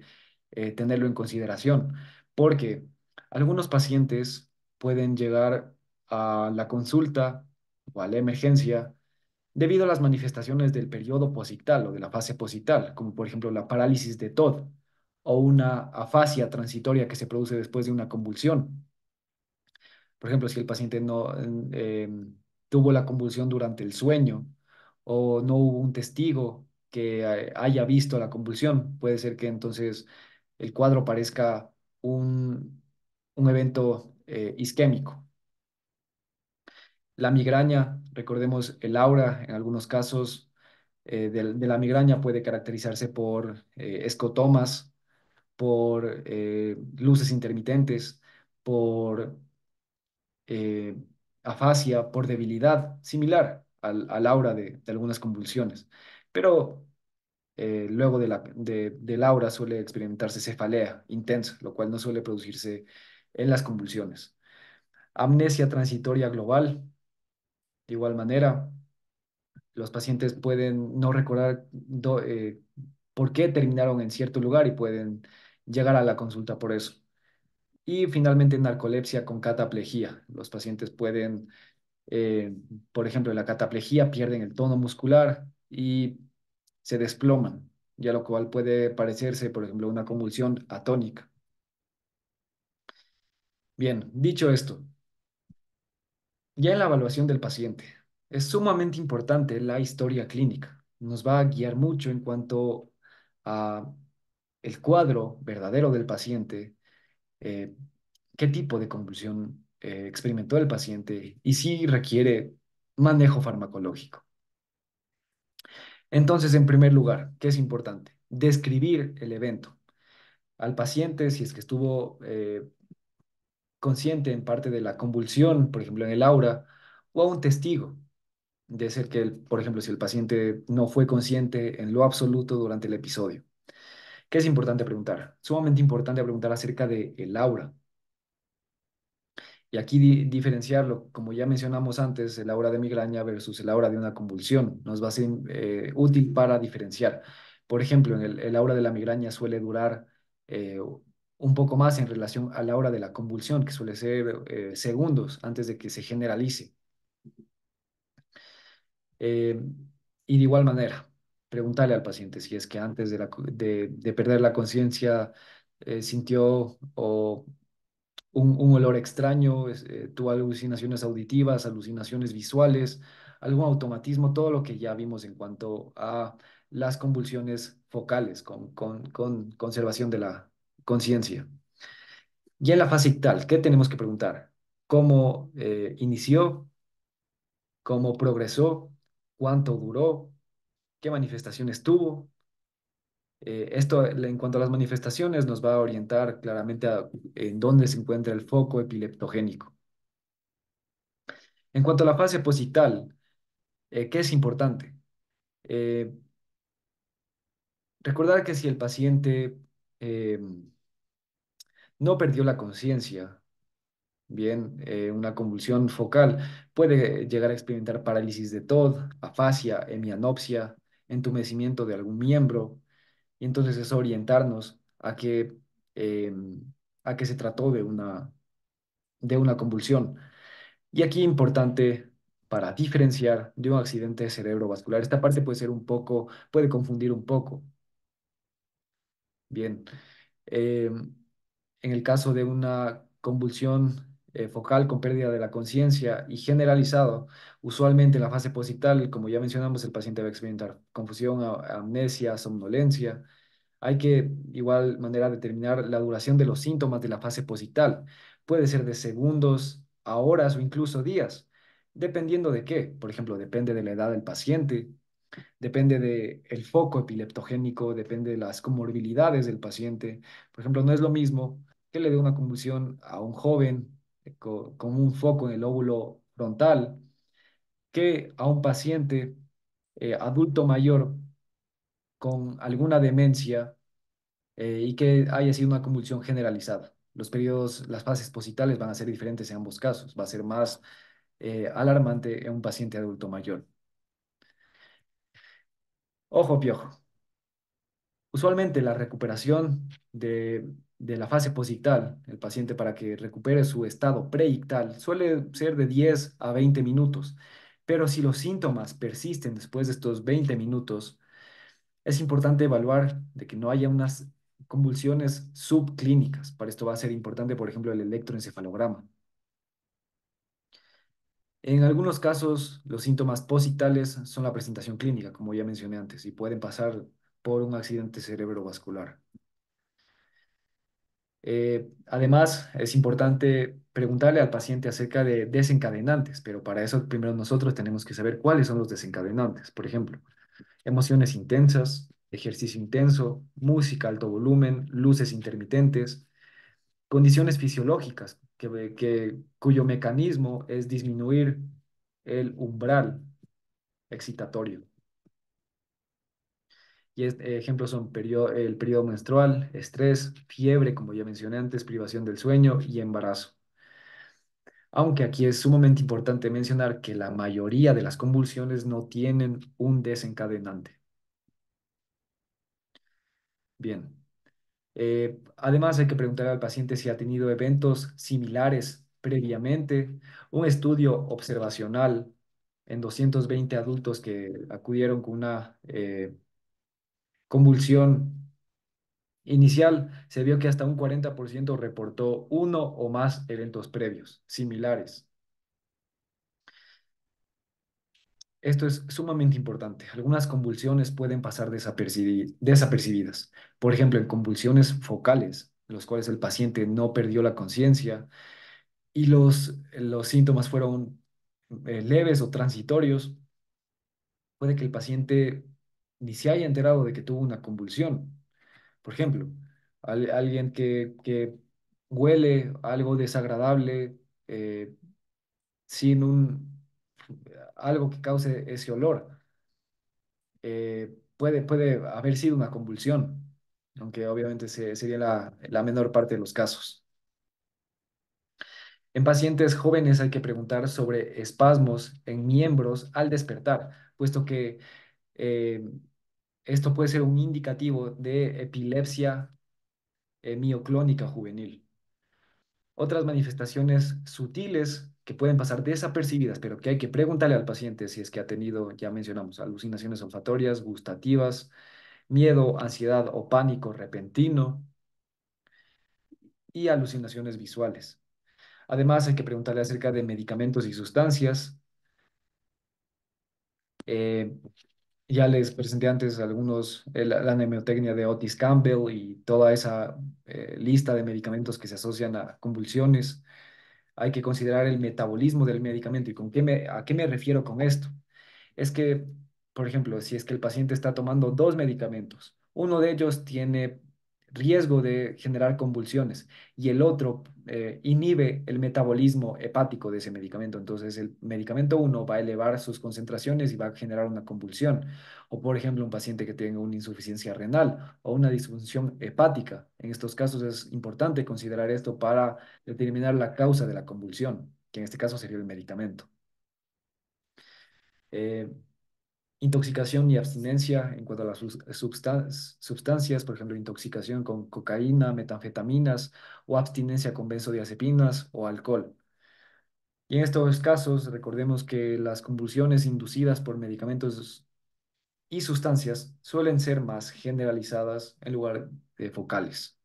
tenerlo en consideración, porque algunos pacientes pueden llegar a la consulta o a la emergencia debido a las manifestaciones del periodo posictal o de la fase posictal, como por ejemplo la parálisis de Todd o una afasia transitoria que se produce después de una convulsión. Por ejemplo, si el paciente no tuvo la convulsión durante el sueño o no hubo un testigo que haya visto la convulsión, puede ser que entonces el cuadro parezca un evento isquémico. La migraña, recordemos el aura, en algunos casos de la migraña puede caracterizarse por escotomas, por luces intermitentes, por eh, afasia, por debilidad, similar al aura de algunas convulsiones. Pero luego del aura suele experimentarse cefalea intensa, lo cual no suele producirse en las convulsiones. Amnesia transitoria global, de igual manera. Los pacientes pueden no recordar por qué terminaron en cierto lugar y pueden llegar a la consulta por eso. Y finalmente, narcolepsia con cataplejía. Los pacientes pueden, eh, por ejemplo, en la cataplejía pierden el tono muscular y se desploman, ya lo cual puede parecerse, por ejemplo, a una convulsión atónica. Bien, dicho esto, ya en la evaluación del paciente, es sumamente importante la historia clínica. Nos va a guiar mucho en cuanto a el cuadro verdadero del paciente, eh, qué tipo de convulsión experimentó el paciente y si requiere manejo farmacológico. Entonces, en primer lugar, ¿qué es importante? Describir el evento al paciente si es que estuvo consciente en parte de la convulsión, por ejemplo, en el aura, o a un testigo. De ser que, por ejemplo, si el paciente no fue consciente en lo absoluto durante el episodio. ¿Qué es importante preguntar? Sumamente importante preguntar acerca de el aura. Y aquí diferenciarlo, como ya mencionamos antes, el aura de migraña versus el aura de una convulsión. Nos va a ser útil para diferenciar. Por ejemplo, el aura de la migraña suele durar un poco más en relación a la hora de la convulsión, que suele ser segundos antes de que se generalice. Eh, y de igual manera, preguntarle al paciente si es que antes de perder la conciencia sintió un olor extraño, tuvo alucinaciones auditivas, alucinaciones visuales, algún automatismo, todo lo que ya vimos en cuanto a las convulsiones focales con conservación de la conciencia. Y en la fase ictal, ¿qué tenemos que preguntar? ¿Cómo inició? ¿Cómo progresó? ¿Cuánto duró? ¿Qué manifestaciones tuvo? Esto, en cuanto a las manifestaciones, nos va a orientar claramente en dónde se encuentra el foco epileptogénico. En cuanto a la fase posital, ¿qué es importante? Eh, Recordar que si el paciente eh, no perdió la conciencia, bien, una convulsión focal puede llegar a experimentar parálisis de TOD, afasia, hemianopsia, entumecimiento de algún miembro, y entonces es orientarnos eh, a que se trató de una convulsión. Y aquí importante para diferenciar de un accidente cerebrovascular. Esta parte puede ser un poco, puede confundir un poco. Bien, eh, en el caso de una convulsión focal con pérdida de la conciencia y generalizado, usualmente en la fase posital, como ya mencionamos, el paciente va a experimentar confusión, amnesia, somnolencia. Hay que, igual manera, determinar la duración de los síntomas de la fase posital. Puede ser de segundos a horas o incluso días, dependiendo de qué. Por ejemplo, depende de la edad del paciente, depende del foco epileptogénico, depende de las comorbilidades del paciente. Por ejemplo, no es lo mismo que le dé una convulsión a un joven con un foco en el lóbulo frontal que a un paciente adulto mayor con alguna demencia y que haya sido una convulsión generalizada. Los periodos, las fases positales van a ser diferentes en ambos casos. Va a ser más alarmante en un paciente adulto mayor. Ojo, piojo. Usualmente la recuperación de la fase posital, el paciente para que recupere su estado preictal, suele ser de 10 a 20 minutos. Pero si los síntomas persisten después de estos 20 minutos, es importante evaluar de que no haya unas convulsiones subclínicas. Para esto va a ser importante, por ejemplo, el electroencefalograma. En algunos casos, los síntomas positales son la presentación clínica, como ya mencioné antes, y pueden pasar por un accidente cerebrovascular. Además, es importante preguntarle al paciente acerca de desencadenantes, pero para eso primero nosotros tenemos que saber cuáles son los desencadenantes. Por ejemplo, emociones intensas, ejercicio intenso, música a alto volumen, luces intermitentes, condiciones fisiológicas cuyo mecanismo es disminuir el umbral excitatorio. Y ejemplos son el periodo menstrual, estrés, fiebre, como ya mencioné antes, privación del sueño y embarazo. Aunque aquí es sumamente importante mencionar que la mayoría de las convulsiones no tienen un desencadenante. Bien. Además, hay que preguntar al paciente si ha tenido eventos similares previamente, un estudio observacional en 220 adultos que acudieron con una convulsión inicial, se vio que hasta un 40% reportó uno o más eventos previos similares. Esto es sumamente importante. Algunas convulsiones pueden pasar desapercibidas. Por ejemplo, en convulsiones focales, en los cuales el paciente no perdió la conciencia y los síntomas fueron leves o transitorios, puede que el paciente ni se haya enterado de que tuvo una convulsión. Por ejemplo, alguien que huele algo desagradable eh, sin algo que cause ese olor, puede haber sido una convulsión, aunque obviamente sería la menor parte de los casos. En pacientes jóvenes hay que preguntar sobre espasmos en miembros al despertar, puesto que eh, esto puede ser un indicativo de epilepsia mioclónica juvenil. Otras manifestaciones sutiles que pueden pasar desapercibidas, pero que hay que preguntarle al paciente si es que ha tenido, ya mencionamos, alucinaciones olfatorias, gustativas, miedo, ansiedad o pánico repentino y alucinaciones visuales. Además, hay que preguntarle acerca de medicamentos y sustancias. Eh, ya les presenté antes algunos, la mnemotecnia de Otis Campbell y toda esa lista de medicamentos que se asocian a convulsiones. Hay que considerar el metabolismo del medicamento. ¿Y a qué me refiero con esto? Es que, por ejemplo, si es que el paciente está tomando dos medicamentos, uno de ellos tiene riesgo de generar convulsiones y el otro inhibe el metabolismo hepático de ese medicamento. Entonces, el medicamento uno va a elevar sus concentraciones y va a generar una convulsión. O, por ejemplo, un paciente que tenga una insuficiencia renal o una disfunción hepática. En estos casos es importante considerar esto para determinar la causa de la convulsión, que en este caso sería el medicamento. Eh, Intoxicación y abstinencia en cuanto a las sustancias, por ejemplo, intoxicación con cocaína, metanfetaminas o abstinencia con benzodiazepinas o alcohol. Y en estos casos, recordemos que las convulsiones inducidas por medicamentos y sustancias suelen ser más generalizadas en lugar de focales.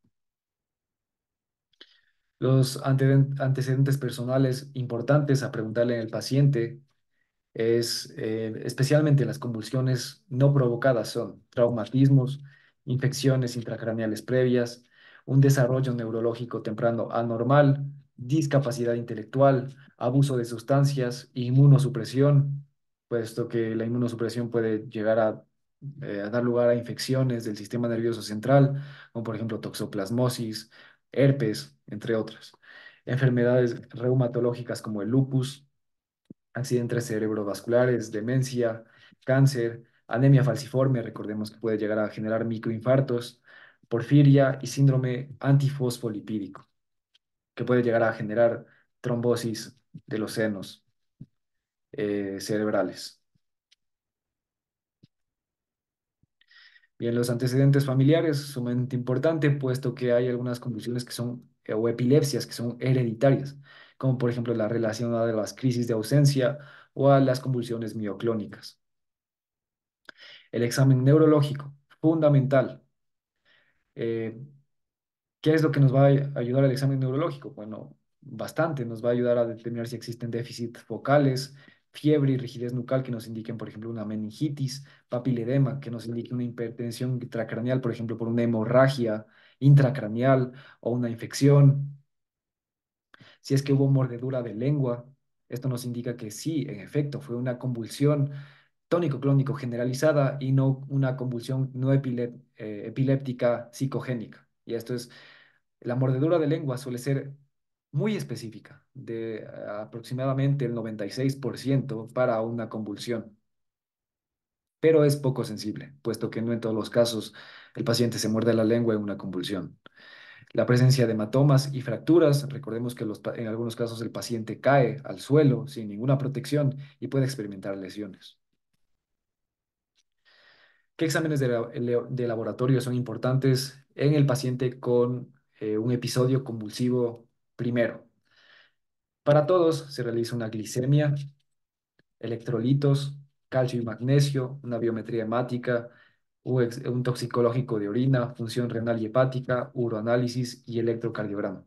Los antecedentes personales importantes a preguntarle al paciente es especialmente las convulsiones no provocadas son traumatismos, infecciones intracraneales previas, un desarrollo neurológico temprano anormal, discapacidad intelectual, abuso de sustancias, inmunosupresión, puesto que la inmunosupresión puede llegar a dar lugar a infecciones del sistema nervioso central, como por ejemplo toxoplasmosis, herpes, entre otras. Enfermedades reumatológicas como el lupus, accidentes cerebrovasculares, demencia, cáncer, anemia falciforme, recordemos que puede llegar a generar microinfartos, porfiria y síndrome antifosfolipídico, que puede llegar a generar trombosis de los senos cerebrales. Bien, los antecedentes familiares son sumamente importante, puesto que hay algunas condiciones que son, o epilepsias que son hereditarias, como por ejemplo la relacionada a las crisis de ausencia o a las convulsiones mioclónicas. El examen neurológico, fundamental. Eh, ¿Qué es lo que nos va a ayudar el examen neurológico? Bueno, bastante. Nos va a ayudar a determinar si existen déficits focales, fiebre y rigidez nucal que nos indiquen, por ejemplo, una meningitis, papiledema que nos indique una hipertensión intracraneal, por ejemplo, por una hemorragia intracraneal o una infección. Si es que hubo mordedura de lengua, esto nos indica que sí, en efecto, fue una convulsión tónico-clónico generalizada y no una convulsión no epiléptica psicogénica. Y esto es, la mordedura de lengua suele ser muy específica, de aproximadamente el 96% para una convulsión, pero es poco sensible, puesto que no en todos los casos el paciente se muerde la lengua en una convulsión. La presencia de hematomas y fracturas. Recordemos que en algunos casos el paciente cae al suelo sin ninguna protección y puede experimentar lesiones. ¿Qué exámenes de laboratorio son importantes en el paciente con un episodio convulsivo primero? Para todos se realiza una glicemia, electrolitos, calcio y magnesio, una biometría hemática, un toxicológico de orina, función renal y hepática, uroanálisis y electrocardiograma.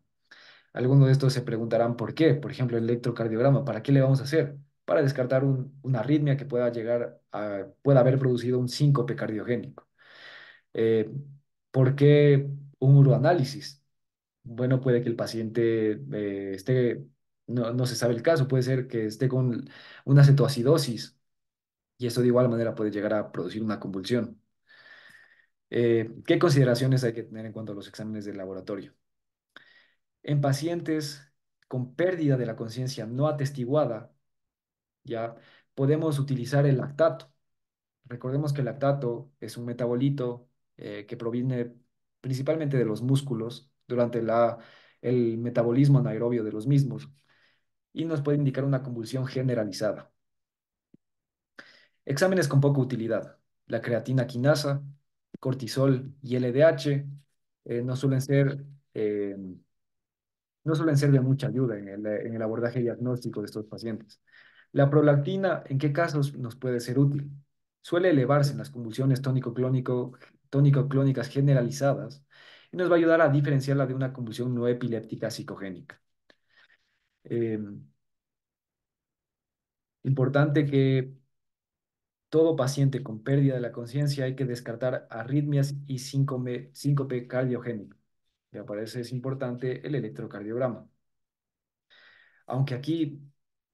Algunos de estos se preguntarán por qué. Por ejemplo, el electrocardiograma, ¿para qué le vamos a hacer? Para descartar una arritmia que pueda haber producido un síncope cardiogénico. Eh, ¿Por qué un uroanálisis? Bueno, puede que el paciente no se sabe el caso, puede ser que esté con una cetoacidosis y eso de igual manera puede llegar a producir una convulsión. ¿Qué consideraciones hay que tener en cuanto a los exámenes de laboratorio? En pacientes con pérdida de la conciencia no atestiguada, ya podemos utilizar el lactato. Recordemos que el lactato es un metabolito que proviene principalmente de los músculos durante el metabolismo anaerobio de los mismos y nos puede indicar una convulsión generalizada. Exámenes con poca utilidad. La creatina quinasa, cortisol y LDH eh, no suelen ser, eh, no suelen ser de mucha ayuda en el abordaje diagnóstico de estos pacientes. La prolactina, ¿en qué casos nos puede ser útil? Suele elevarse en las convulsiones tónico-clónicas generalizadas y nos va a ayudar a diferenciarla de una convulsión no epiléptica psicogénica. Eh, Importante que todo paciente con pérdida de la conciencia hay que descartar arritmias y síncope cardiogénico. Y aparece es importante el electrocardiograma. Aunque aquí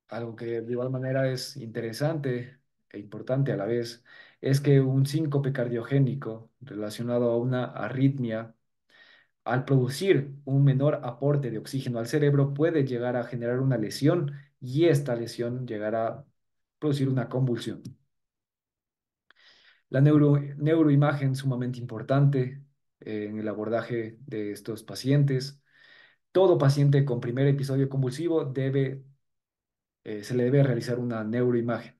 algo que de igual manera es interesante e importante a la vez es que un síncope cardiogénico relacionado a una arritmia, al producir un menor aporte de oxígeno al cerebro, puede llegar a generar una lesión y esta lesión llegará a producir una convulsión. La neuroimagen sumamente importante en el abordaje de estos pacientes. Todo paciente con primer episodio convulsivo se le debe realizar una neuroimagen.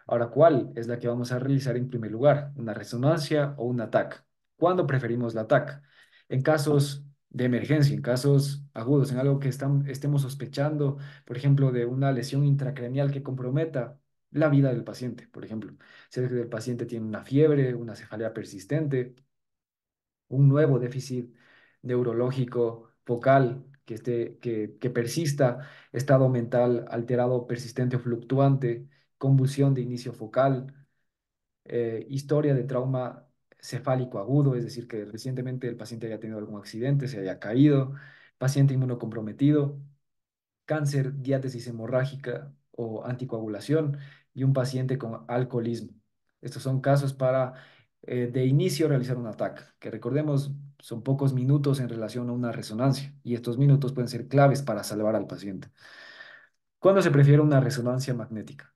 Ahora, ¿cuál es la que vamos a realizar en primer lugar? ¿Una resonancia o un TAC? ¿Cuándo preferimos la TAC? En casos de emergencia, en casos agudos, en algo que estemos sospechando, por ejemplo, de una lesión intracraneal que comprometa la vida del paciente, por ejemplo, si el paciente tiene una fiebre, una cefalea persistente, un nuevo déficit neurológico focal que persista, estado mental alterado, persistente o fluctuante, convulsión de inicio focal, historia de trauma cefálico agudo, es decir, que recientemente el paciente haya tenido algún accidente, se haya caído, paciente inmunocomprometido, cáncer, diátesis hemorrágica o anticoagulación y un paciente con alcoholismo. Estos son casos para de inicio realizar un ataque, que recordemos son pocos minutos en relación a una resonancia y estos minutos pueden ser claves para salvar al paciente. ¿Cuándo se prefiere una resonancia magnética?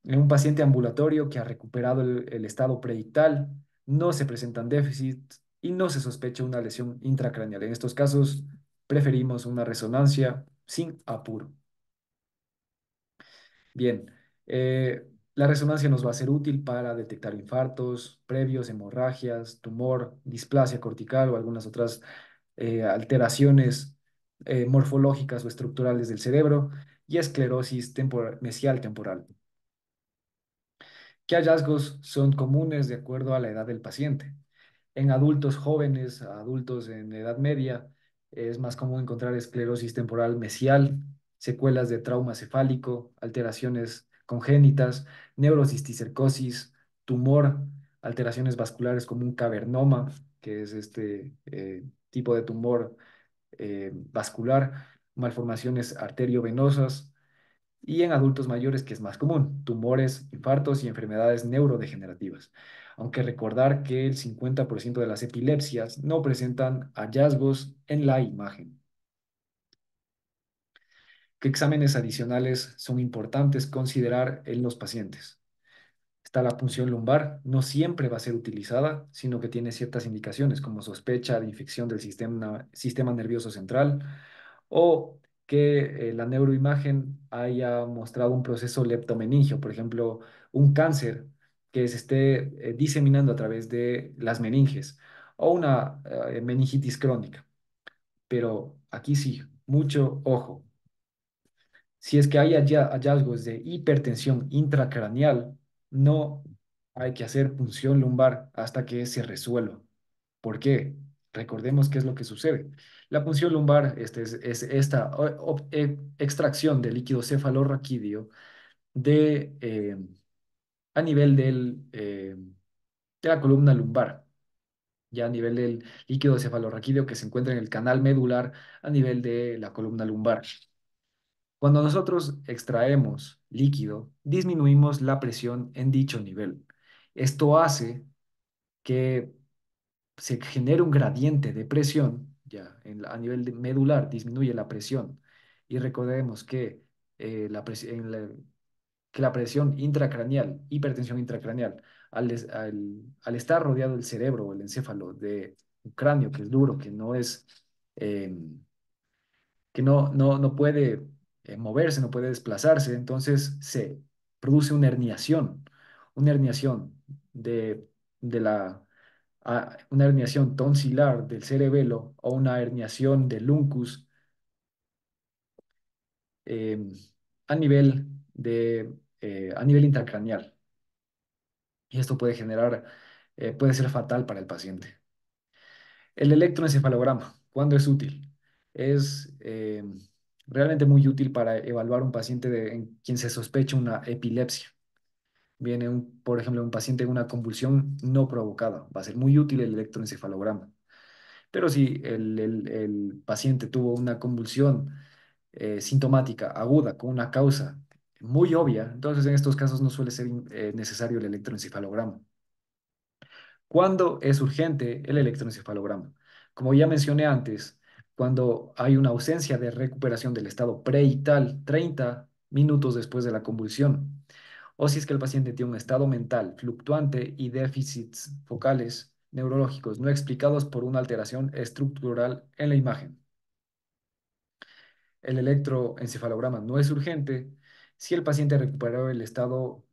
En un paciente ambulatorio que ha recuperado el estado predictal, no se presentan déficits y no se sospecha una lesión intracraneal. En estos casos, preferimos una resonancia sin apuro. Bien, la resonancia nos va a ser útil para detectar infartos previos, hemorragias, tumor, displasia cortical o algunas otras alteraciones morfológicas o estructurales del cerebro y esclerosis mesial temporal. ¿Qué hallazgos son comunes de acuerdo a la edad del paciente? En adultos jóvenes, adultos en edad media, es más común encontrar esclerosis temporal mesial, secuelas de trauma cefálico, alteraciones congénitas, neurocisticercosis, tumor, alteraciones vasculares como un cavernoma, que es este tipo de tumor vascular, malformaciones arteriovenosas, y en adultos mayores, que es más común, tumores, infartos y enfermedades neurodegenerativas. Aunque recordar que el 50% de las epilepsias no presentan hallazgos en la imagen. ¿Qué exámenes adicionales son importantes considerar en los pacientes? Está la punción lumbar, no siempre va a ser utilizada, sino que tiene ciertas indicaciones como sospecha de infección del sistema nervioso central o que la neuroimagen haya mostrado un proceso leptomeningio, por ejemplo, un cáncer que se esté diseminando a través de las meninges o una meningitis crónica. Pero aquí sí, mucho ojo. Si es que hay hallazgos de hipertensión intracraneal, no hay que hacer punción lumbar hasta que se resuelva. ¿Por qué? Recordemos qué es lo que sucede. La punción lumbar es esta extracción de líquido cefalorraquídeo a nivel de la columna lumbar, ya a nivel del líquido cefalorraquídeo que se encuentra en el canal medular a nivel de la columna lumbar. Cuando nosotros extraemos líquido, disminuimos la presión en dicho nivel. Esto hace que se genere un gradiente de presión, a nivel medular disminuye la presión. Y recordemos que, que la presión intracraneal, hipertensión intracraneal, al estar rodeado el cerebro o el encéfalo de un cráneo que es duro, em, que no puede moverse, no puede desplazarse, entonces se produce una herniación de, una herniación tonsilar del cerebelo o una herniación del uncus eh, a nivel a nivel intracraneal. Y esto puede ser fatal para el paciente. El electroencefalograma, ¿cuándo es útil? Es realmente muy útil para evaluar un paciente en quien se sospecha una epilepsia. Viene, por ejemplo, un paciente con una convulsión no provocada. Va a ser muy útil el electroencefalograma. Pero si el paciente tuvo una convulsión sintomática aguda con una causa muy obvia, entonces en estos casos no suele ser necesario el electroencefalograma. ¿Cuándo es urgente el electroencefalograma? Como ya mencioné antes, cuando hay una ausencia de recuperación del estado preictal 30 minutos después de la convulsión, o si es que el paciente tiene un estado mental fluctuante y déficits focales neurológicos no explicados por una alteración estructural en la imagen. El electroencefalograma no es urgente si el paciente recuperó el estado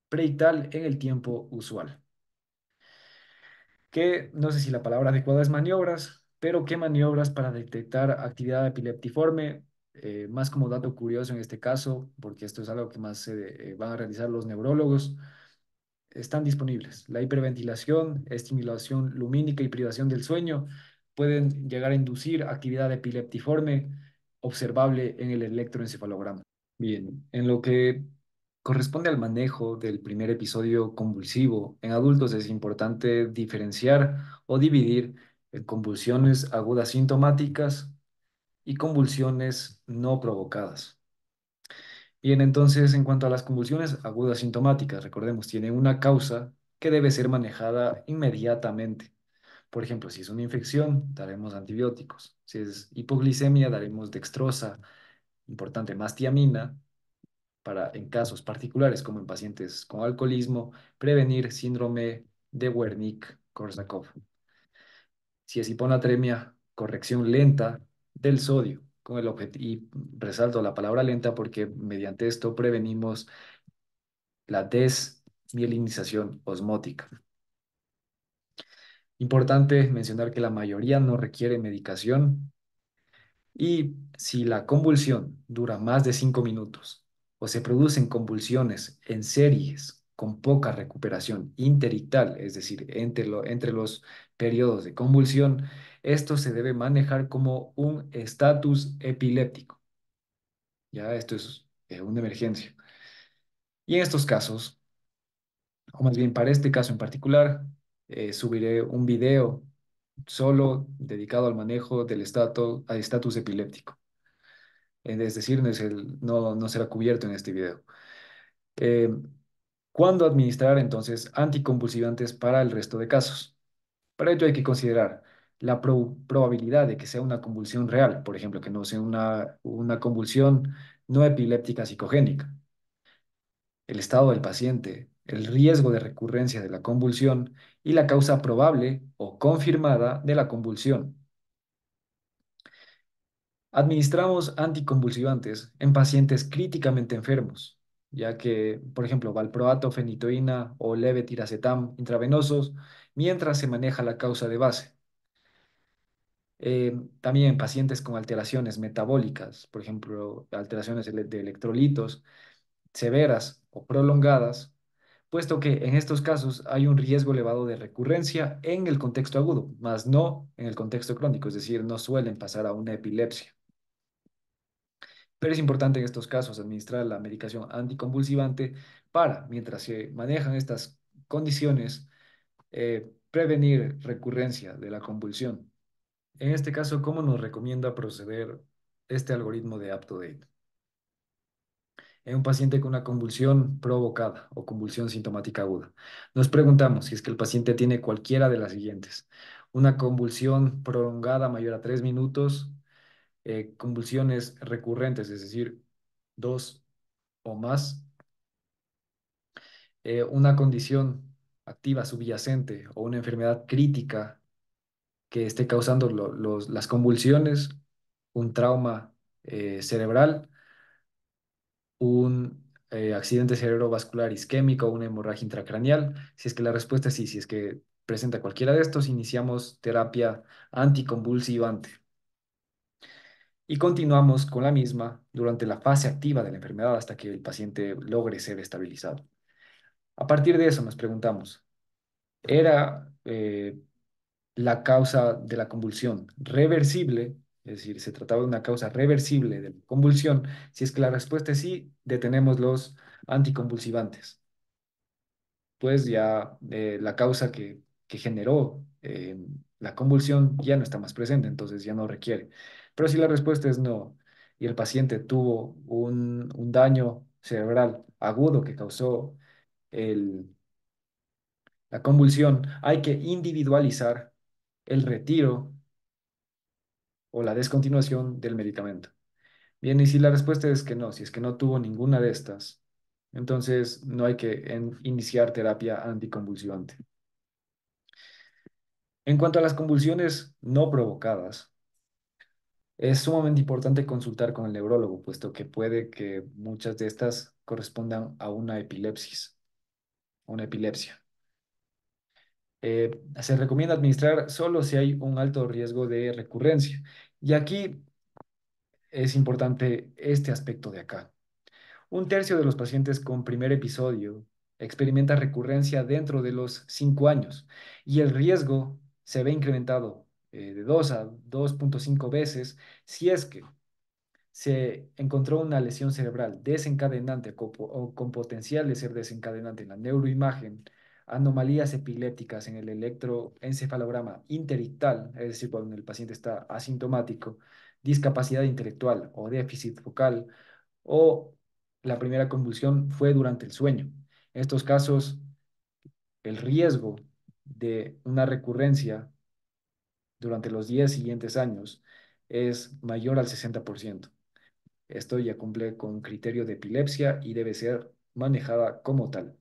preictal en el tiempo usual. Que no sé si la palabra adecuada es maniobras, pero ¿qué maniobras para detectar actividad epileptiforme? Más como dato curioso en este caso, porque esto es algo que más se van a realizar los neurólogos, están disponibles. La hiperventilación, estimulación lumínica y privación del sueño pueden llegar a inducir actividad epileptiforme observable en el electroencefalograma. Bien, en lo que corresponde al manejo del primer episodio convulsivo, en adultos es importante diferenciar o dividir en convulsiones agudas sintomáticas y convulsiones no provocadas. Bien, entonces, en cuanto a las convulsiones agudas sintomáticas, recordemos, tienen una causa que debe ser manejada inmediatamente. Por ejemplo, si es una infección, daremos antibióticos. Si es hipoglicemia, daremos dextrosa, importante, más tiamina para, en casos particulares, como en pacientes con alcoholismo, prevenir síndrome de Wernicke-Korsakoff. Si es hiponatremia, corrección lenta del sodio, con el objetivo, y resalto la palabra lenta porque mediante esto prevenimos la desmielinización osmótica. Importante mencionar que la mayoría no requiere medicación. Y si la convulsión dura más de 5 minutos o se producen convulsiones en series con poca recuperación interictal, es decir, entre los periodos de convulsión, esto se debe manejar como un estatus epiléptico. Ya, esto es una emergencia. Y en estos casos, o más bien para este caso en particular, subiré un video solo dedicado al manejo del estatus epiléptico. Es decir, no será cubierto en este video. Eh, ¿Cuándo administrar entonces anticonvulsivantes para el resto de casos? Para ello hay que considerar la probabilidad de que sea una convulsión real, por ejemplo, que no sea una convulsión no epiléptica psicogénica, el estado del paciente, el riesgo de recurrencia de la convulsión y la causa probable o confirmada de la convulsión. Administramos anticonvulsivantes en pacientes críticamente enfermos, ya que, por ejemplo, valproato, fenitoína o levetiracetam intravenosos, mientras se maneja la causa de base. También en pacientes con alteraciones metabólicas, por ejemplo, alteraciones de electrolitos severas o prolongadas, puesto que en estos casos hay un riesgo elevado de recurrencia en el contexto agudo, más no en el contexto crónico, es decir, no suelen pasar a una epilepsia. Pero es importante en estos casos administrar la medicación anticonvulsivante para, mientras se manejan estas condiciones, prevenir recurrencia de la convulsión. En este caso, ¿cómo nos recomienda proceder este algoritmo de UpToDate? En un paciente con una convulsión provocada o convulsión sintomática aguda. Nos preguntamos si es que el paciente tiene cualquiera de las siguientes. Una convulsión prolongada mayor a 3 minutos, convulsiones recurrentes, es decir, dos o más, una condición activa subyacente o una enfermedad crítica que esté causando las convulsiones, un trauma cerebral, un accidente cerebrovascular isquémico o una hemorragia intracraneal. Si es que la respuesta es sí, si es que presenta cualquiera de estos, iniciamos terapia anticonvulsivante y continuamos con la misma durante la fase activa de la enfermedad hasta que el paciente logre ser estabilizado. A partir de eso nos preguntamos, ¿era la causa de la convulsión reversible? Es decir, se trataba de una causa reversible de la convulsión. Si es que la respuesta es sí, detenemos los anticonvulsivantes. Pues ya la causa que generó la convulsión ya no está más presente, entonces ya no requiere. Pero si la respuesta es no y el paciente tuvo un daño cerebral agudo que causó el, la convulsión, hay que individualizar el retiro o la descontinuación del medicamento. Bien, y si la respuesta es que no, si es que no tuvo ninguna de estas, entonces no hay que iniciar terapia anticonvulsivante. En cuanto a las convulsiones no provocadas, es sumamente importante consultar con el neurólogo, puesto que puede que muchas de estas correspondan a una epilepsis, a una epilepsia. Se recomienda administrar solo si hay un alto riesgo de recurrencia. Y aquí es importante este aspecto de acá. Un tercio de los pacientes con primer episodio experimenta recurrencia dentro de los 5 años y el riesgo se ve incrementado de 2 a 2,5 veces si es que se encontró una lesión cerebral desencadenante o con potencial de ser desencadenante en la neuroimagen, anomalías epilépticas en el electroencefalograma interictal, es decir, cuando el paciente está asintomático, discapacidad intelectual o déficit focal, o la primera convulsión fue durante el sueño. En estos casos, el riesgo de una recurrencia durante los 10 siguientes años es mayor al 60%. Esto ya cumple con criterio de epilepsia y debe ser manejada como tal.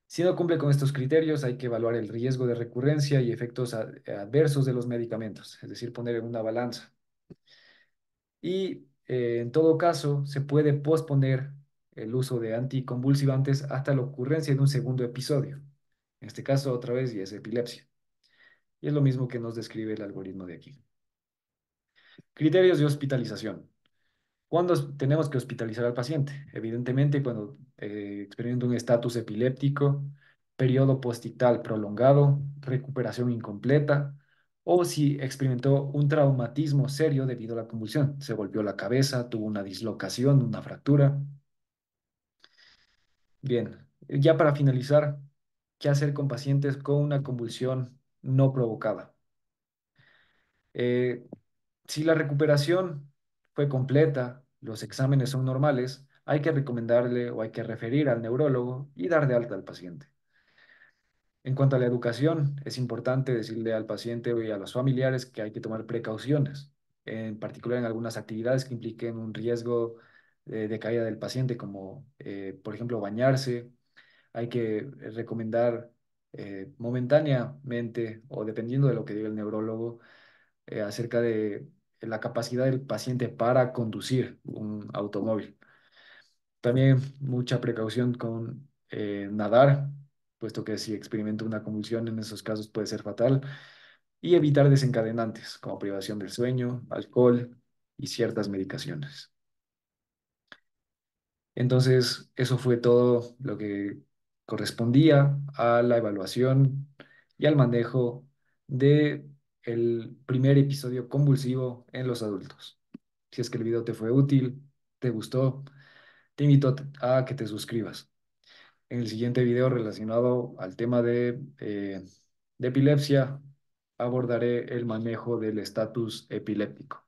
Si no cumple con estos criterios, hay que evaluar el riesgo de recurrencia y efectos adversos de los medicamentos, es decir, poner en una balanza. Y en todo caso, se puede posponer el uso de anticonvulsivantes hasta la ocurrencia de un segundo episodio. En este caso, otra vez, y es epilepsia. Y es lo mismo que nos describe el algoritmo de aquí. Criterios de hospitalización. ¿Cuándo tenemos que hospitalizar al paciente? Evidentemente, cuando experimenta un estatus epiléptico, periodo postictal prolongado, recuperación incompleta, o si experimentó un traumatismo serio debido a la convulsión. Se golpeó la cabeza, tuvo una dislocación, una fractura. Bien, ya para finalizar, ¿qué hacer con pacientes con una convulsión no provocada? Eh, Si la recuperación fue completa, los exámenes son normales, hay que recomendarle o hay que referir al neurólogo y dar de alta al paciente. En cuanto a la educación, es importante decirle al paciente y a los familiares que hay que tomar precauciones, en particular en algunas actividades que impliquen un riesgo de caída del paciente, como por ejemplo bañarse. Hay que recomendar momentáneamente o dependiendo de lo que diga el neurólogo acerca de la capacidad del paciente para conducir un automóvil. También mucha precaución con nadar, puesto que si experimenta una convulsión en esos casos puede ser fatal, y evitar desencadenantes como privación del sueño, alcohol y ciertas medicaciones. Entonces, eso fue todo lo que correspondía a la evaluación y al manejo de el primer episodio convulsivo en los adultos. Si es que el video te fue útil, te gustó, te invito a que te suscribas. En el siguiente video relacionado al tema de epilepsia, abordaré el manejo del estatus epiléptico.